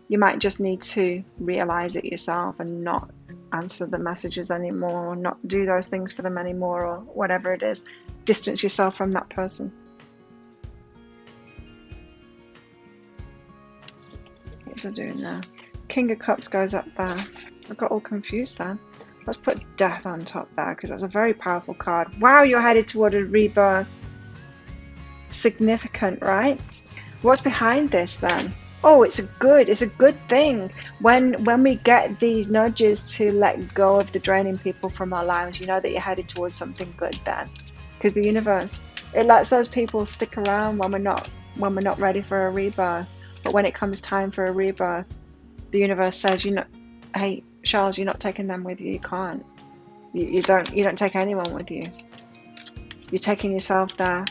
You might just need to realize it yourself and not answer the messages anymore, or not do those things for them anymore, or whatever it is. Distance yourself from that person. What's I doing there? King of Cups goes up there. I got all confused there. Let's put Death on top there because that's a very powerful card. Wow, you're headed toward a rebirth. Significant, right? What's behind this then? Oh, it's a good thing when we get these nudges to let go of the draining people from our lives. You know that you're headed towards something good then, because the universe, it lets those people stick around when we're not ready for a rebirth. But when it comes time for a rebirth, the universe says, hey Charles, you're not taking them with you. You can't. You don't take anyone with you. You're taking yourself there.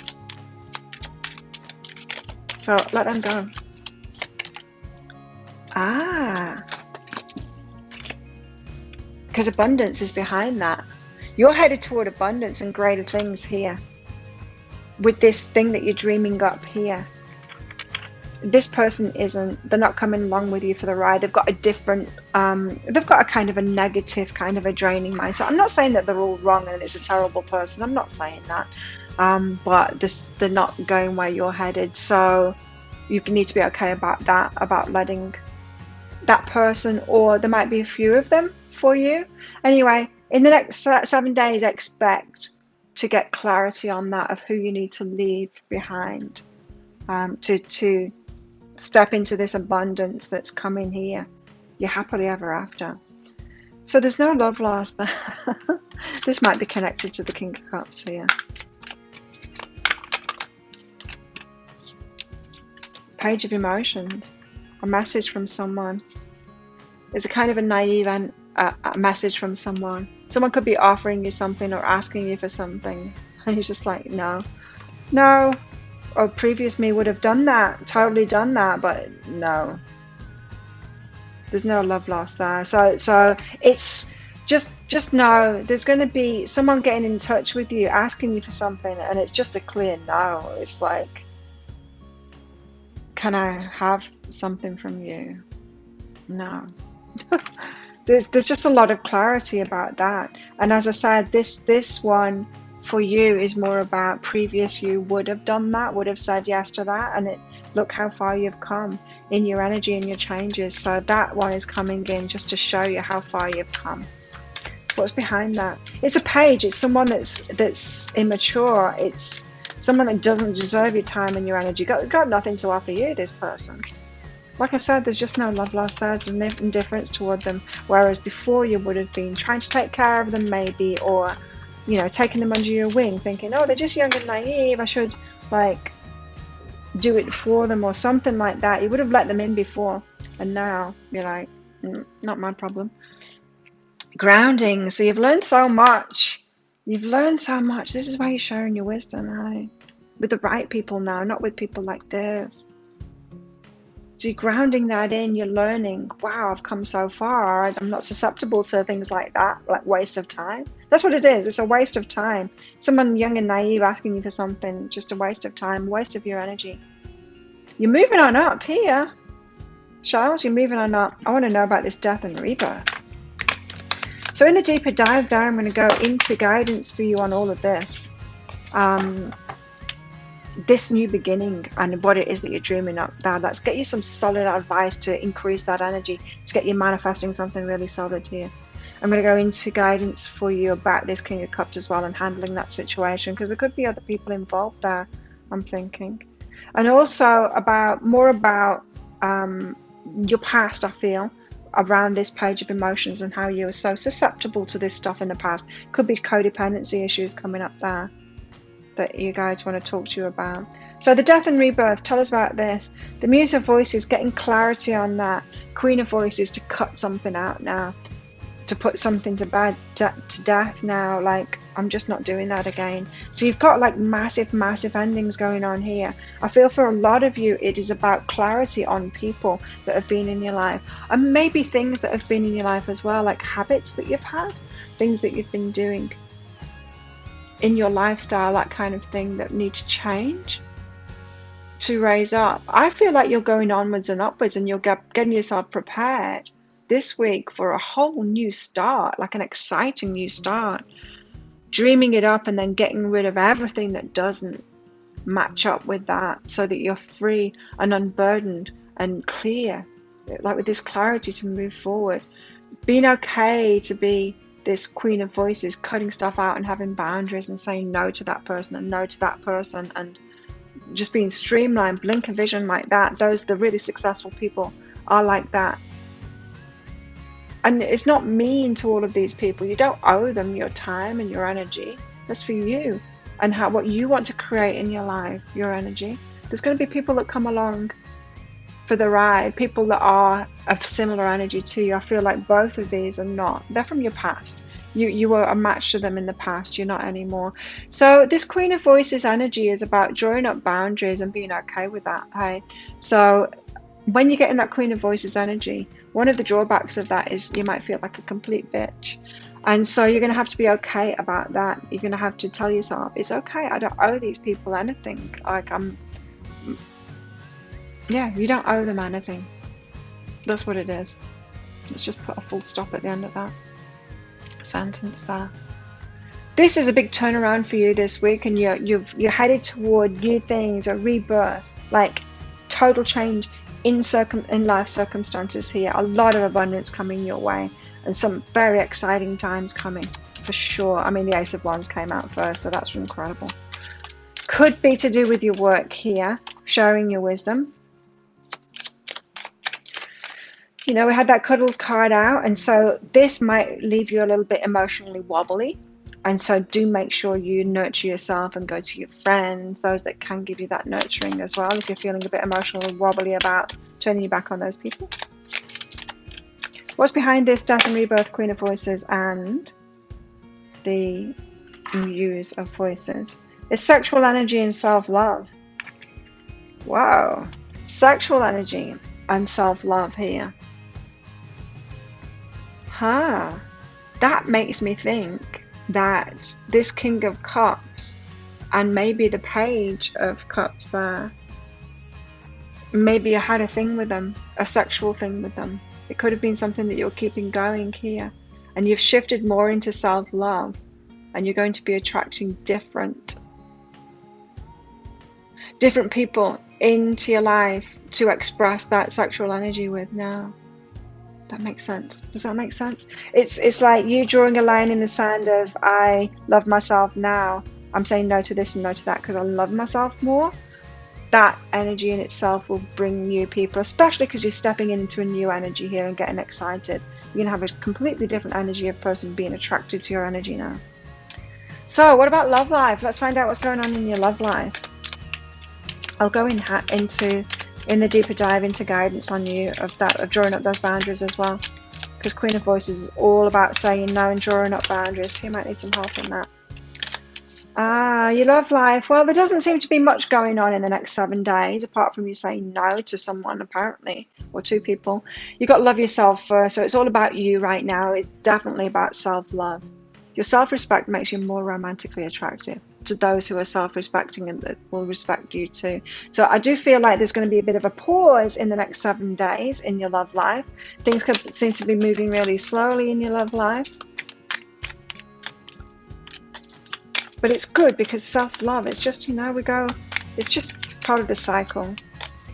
So let them go. Because abundance is behind that. You're headed toward abundance and greater things here. With this thing that you're dreaming up here. This person isn't. They're not coming along with you for the ride. They've got a different, they've got a kind of a negative, kind of a draining mindset. I'm not saying that they're all wrong and it's a terrible person. I'm not saying that. But they're not going where you're headed. So you need to be okay about that, about letting that person, or there might be a few of them for you. Anyway, in the next 7 days, expect to get clarity on that, of who you need to leave behind, to step into this abundance that's coming here. You're happily ever after. So there's no love lost there. This might be connected to the King of Cups here. Page of Emotions. A message from someone. It's a kind of a naive and a message from someone. Someone could be offering you something or asking you for something, and you're just like, no. Or previous me would have done that, totally done that, but no. There's no love lost there. So it's just know there's going to be someone getting in touch with you, asking you for something, and it's just a clear no. It's like, can I have something from you? No. There's just a lot of clarity about that. And as I said, this one for you is more about previous you would have done that, would have said yes to that, and look how far you've come in your energy and your changes. So that one is coming in just to show you how far you've come. What's behind that? It's a page. It's someone that's immature. It's someone that doesn't deserve your time and your energy. Got nothing to offer you, this person. Like I said, there's just no love lost there. There's an indifference toward them. Whereas before you would have been trying to take care of them maybe, or, taking them under your wing, thinking, oh, they're just young and naive. I should, do it for them or something like that. You would have let them in before. And now you're like, not my problem. Grounding. So you've learned so much. You've learned so much. This is why you're sharing your wisdom, right? With the right people now, not with people like this. So you're grounding that in, you're learning, wow, I've come so far. I'm not susceptible to things like that, like waste of time. That's what it is. It's a waste of time. Someone young and naive asking you for something, just a waste of time, waste of your energy. You're moving on up here. Charles, you're moving on up. I want to know about this death and rebirth. So in the deeper dive there, I'm going to go into guidance for you on all of this. This new beginning and what it is that you're dreaming up now. Let's get you some solid advice to increase that energy, to get you manifesting something really solid here. I'm going to go into guidance for you about this King of Cups as well and handling that situation, because there could be other people involved there, I'm thinking. And also more about your past, I feel, around this page of emotions and how you were so susceptible to this stuff in the past. Could be codependency issues coming up there that you guys want to talk to you about. So the death and rebirth, tell us about this. The Muse of Voices, getting clarity on that. Queen of Voices, to cut something out now, to put something to death now, like, I'm just not doing that again. So you've got like massive endings going on here. I feel for a lot of you it is about clarity on people that have been in your life, and maybe things that have been in your life as well, like habits that you've had, things that you've been doing in your lifestyle, that kind of thing, that need to change to raise up. I feel like you're going onwards and upwards, and you're getting yourself prepared this week for a whole new start, like an exciting new start, dreaming it up and then getting rid of everything that doesn't match up with that, so that you're free and unburdened and clear, like with this clarity to move forward. Being okay to be this Queen of Voices, cutting stuff out and having boundaries and saying no to that person and no to that person, and just being streamlined, blinker vision like that. The really successful people are like that. And it's not mean to all of these people. You don't owe them your time and your energy. That's for you and what you want to create in your life, your energy. There's going to be people that come along for the ride, people that are of similar energy to you. I feel like both of these are not. They're from your past. You were a match to them in the past. You're not anymore. So this Queen of Voices energy is about drawing up boundaries and being okay with that. Hey, so when you get in that Queen of Voices energy, one of the drawbacks of that is you might feel like a complete bitch. And so you're going to have to be okay about that. You're going to have to tell yourself, it's okay. I don't owe these people anything. You don't owe them anything. That's what it is. Let's just put a full stop at the end of that sentence there. This is a big turnaround for you this week, and you're headed toward new things, a rebirth, like total change in life circumstances here. A lot of abundance coming your way, and some very exciting times coming for sure. I mean, the Ace of Wands came out first, so that's incredible. Could be to do with your work here, sharing your wisdom. We had that cuddles card out, and so this might leave you a little bit emotionally wobbly. And so do make sure you nurture yourself and go to your friends, those that can give you that nurturing as well, if you're feeling a bit emotionally wobbly about turning your back on those people. What's behind this death and rebirth, Queen of Voices, and the Muse of Voices? It's sexual energy and self-love. Wow. Sexual energy and self-love here. that makes me think that this King of Cups and maybe the Page of Cups there, maybe you had a thing with them, a sexual thing with them. It could have been something that you're keeping going here, and you've shifted more into self-love, and you're going to be attracting different people into your life to express that sexual energy with now. That makes sense. Does that make sense? It's like you drawing a line in the sand of, I love myself now. I'm saying no to this and no to that because I love myself more. That energy in itself will bring new people, especially because you're stepping into a new energy here and getting excited. You're going to have a completely different energy of person being attracted to your energy now. So what about love life? Let's find out what's going on in your love life. I'll go in the deeper dive into guidance on you of drawing up those boundaries as well, because Queen of Voices is all about saying no and drawing up boundaries. You might need some help in that. Your love life. Well, there doesn't seem to be much going on in the next 7 days, apart from you saying no to someone, apparently, or 2 people. You've got to love yourself first, so it's all about you right now. It's definitely about self-love. Your self-respect makes you more romantically attractive to those who are self-respecting and that will respect you too. So I do feel like there's going to be a bit of a pause in the next 7 days in your love life. Things could seem to be moving really slowly in your love life. But it's good because self-love, it's just, it's just part of the cycle.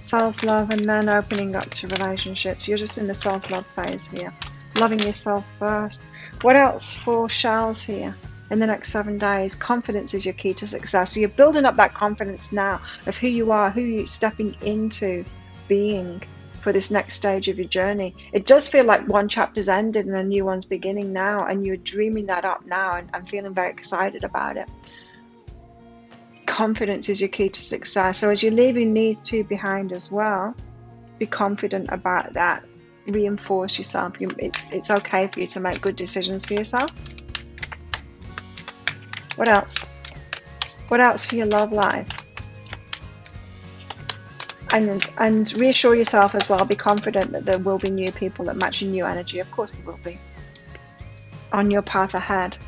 Self-love and then opening up to relationships. You're just in the self-love phase here. Loving yourself first. What else for shells here in the next 7 days? Confidence is your key to success. So you're building up that confidence now of who you are, who you're stepping into being for this next stage of your journey. It does feel like one chapter's ended and a new one's beginning now, and you're dreaming that up now and I'm feeling very excited about it. Confidence is your key to success. So as you're leaving these 2 behind as well, be confident about that. Reinforce yourself. It's okay for you to make good decisions for yourself. What else? What else for your love life? And reassure yourself as well. Be confident that there will be new people that match your new energy. Of course there will be. On your path ahead.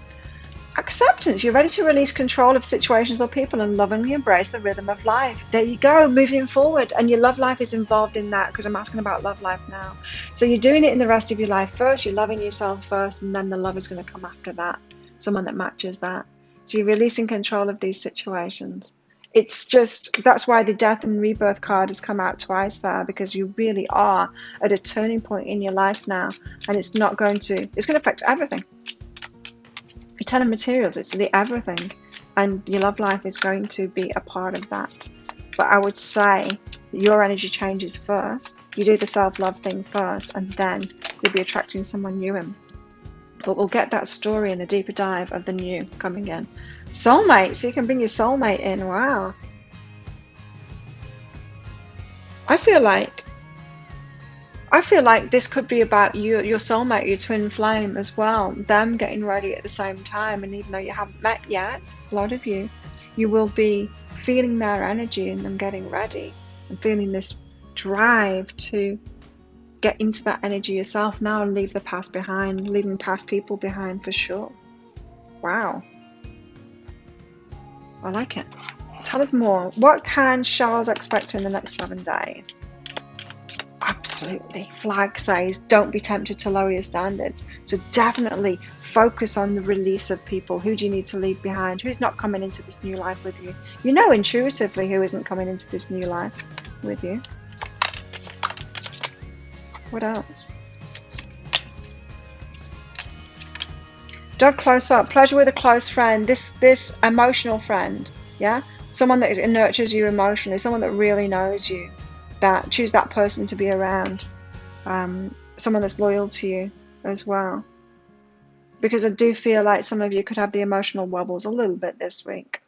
Acceptance. You're ready to release control of situations or people and lovingly embrace the rhythm of life. There you go, moving forward. And your love life is involved in that, because I'm asking about love life now. So you're doing it in the rest of your life first. You're loving yourself first, and then the love is going to come after that. Someone that matches that. So you're releasing control of these situations. It's just, that's why the death and rebirth card has come out twice there, because you really are at a turning point in your life now, and it's going to affect everything. You're telling materials, it's the everything, and your love life is going to be a part of that. But I would say that your energy changes first. You do the self-love thing first, and then you'll be attracting someone new in. But we'll get that story in a deeper dive of the new coming in. Soulmate, so you can bring your soulmate in. Wow. I feel like this could be about you, your soulmate, your twin flame as well. Them getting ready at the same time, and even though you haven't met yet, a lot of you will be feeling their energy and them getting ready and feeling this drive to get into that energy yourself now and leave the past behind, leaving past people behind for sure. Wow. I like it. Tell us more. What can Charles expect in the next 7 days? Absolutely. Flag says don't be tempted to lower your standards. So definitely focus on the release of people. Who do you need to leave behind? Who's not coming into this new life with you? You know intuitively who isn't coming into this new life with you. What else? Dog close up. Pleasure with a close friend. This emotional friend. Yeah? Someone that nurtures you emotionally. Someone that really knows you. Choose that person to be around. Someone that's loyal to you as well. Because I do feel like some of you could have the emotional wobbles a little bit this week.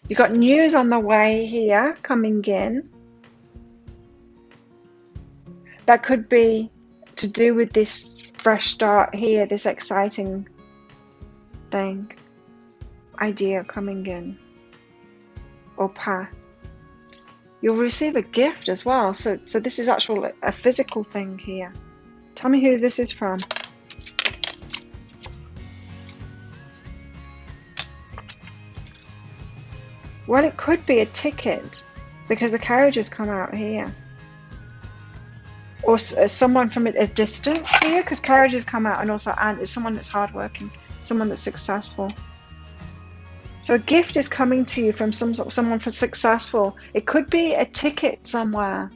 You've got news on the way here coming in. That could be to do with this fresh start here, this exciting thing, idea coming in, or path. You'll receive a gift as well. So this is actually a physical thing here. Tell me who this is from. Well, it could be a ticket because the carriages come out here. Or someone from a distance to you, because carriages come out, and also it's someone that's hardworking, someone that's successful. So a gift is coming to you from someone for successful. It could be a ticket somewhere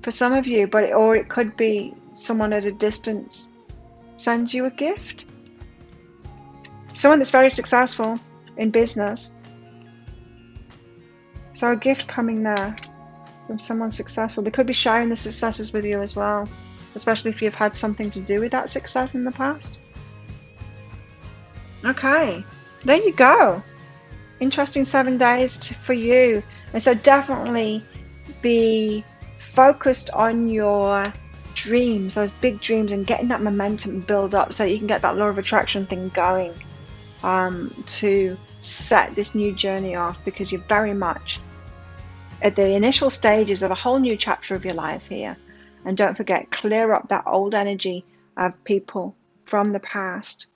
for some of you, or it could be someone at a distance sends you a gift. Someone that's very successful in business. So a gift coming there from someone successful. They could be sharing the successes with you as well, especially if you've had something to do with that success in the past. Okay, there you go. Interesting 7 days for you. And so definitely be focused on your dreams, those big dreams, and getting that momentum build up so you can get that law of attraction thing going to set this new journey off, because you're very much at the initial stages of a whole new chapter of your life here. And don't forget, clear up that old energy of people from the past.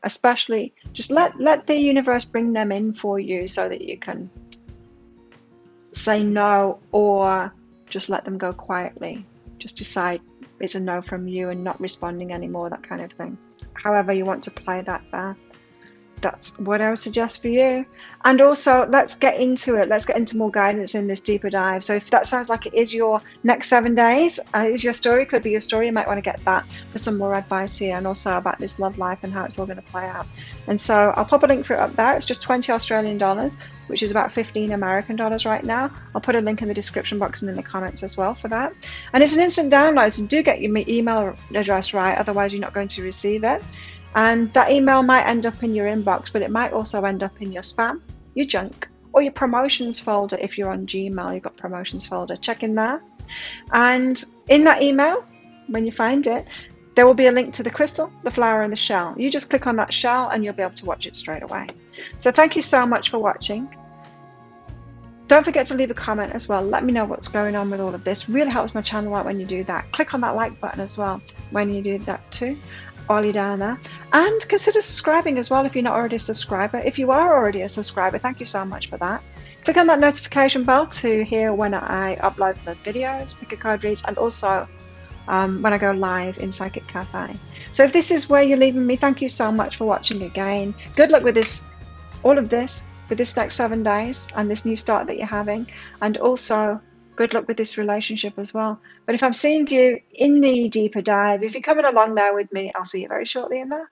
Especially just let the universe bring them in for you so that you can say no, or just let them go quietly. Just decide it's a no from you and not responding anymore, that kind of thing. However you want to play that there. That's what I would suggest for you. And also, let's get into it. Let's get into more guidance in this deeper dive. So if that sounds like it is your next 7 days, is your story, could be your story, you might want to get that for some more advice here, and also about this love life and how it's all going to play out. And so I'll pop a link for it up there. It's just 20 Australian dollars, which is about 15 American dollars right now. I'll put a link in the description box and in the comments as well for that. And it's an instant download, so do get your email address right, otherwise you're not going to receive it. And that email might end up in your inbox, but it might also end up in your spam, your junk, or your promotions folder. If you're on Gmail, you've got promotions folder. Check in there. And in that email, when you find it, there will be a link to the crystal, the flower, and the shell. You just click on that shell and you'll be able to watch it straight away. So thank you so much for watching. Don't forget to leave a comment as well. Let me know what's going on with all of this. Really helps my channel out when you do that. Click on that like button as well when you do that too, while you're down there. And consider subscribing as well if you're not already a subscriber. If you are already a subscriber, thank you so much for that. Click on that notification bell to hear when I upload the videos, pick a card reads, and also when I go live in Psychic Cafe. So if this is where you're leaving me, thank you so much for watching again. Good luck with this, all of this, with this next 7 days and this new start that you're having. And also, good luck with this relationship as well. But if I'm seeing you in the deeper dive, if you're coming along there with me, I'll see you very shortly in there.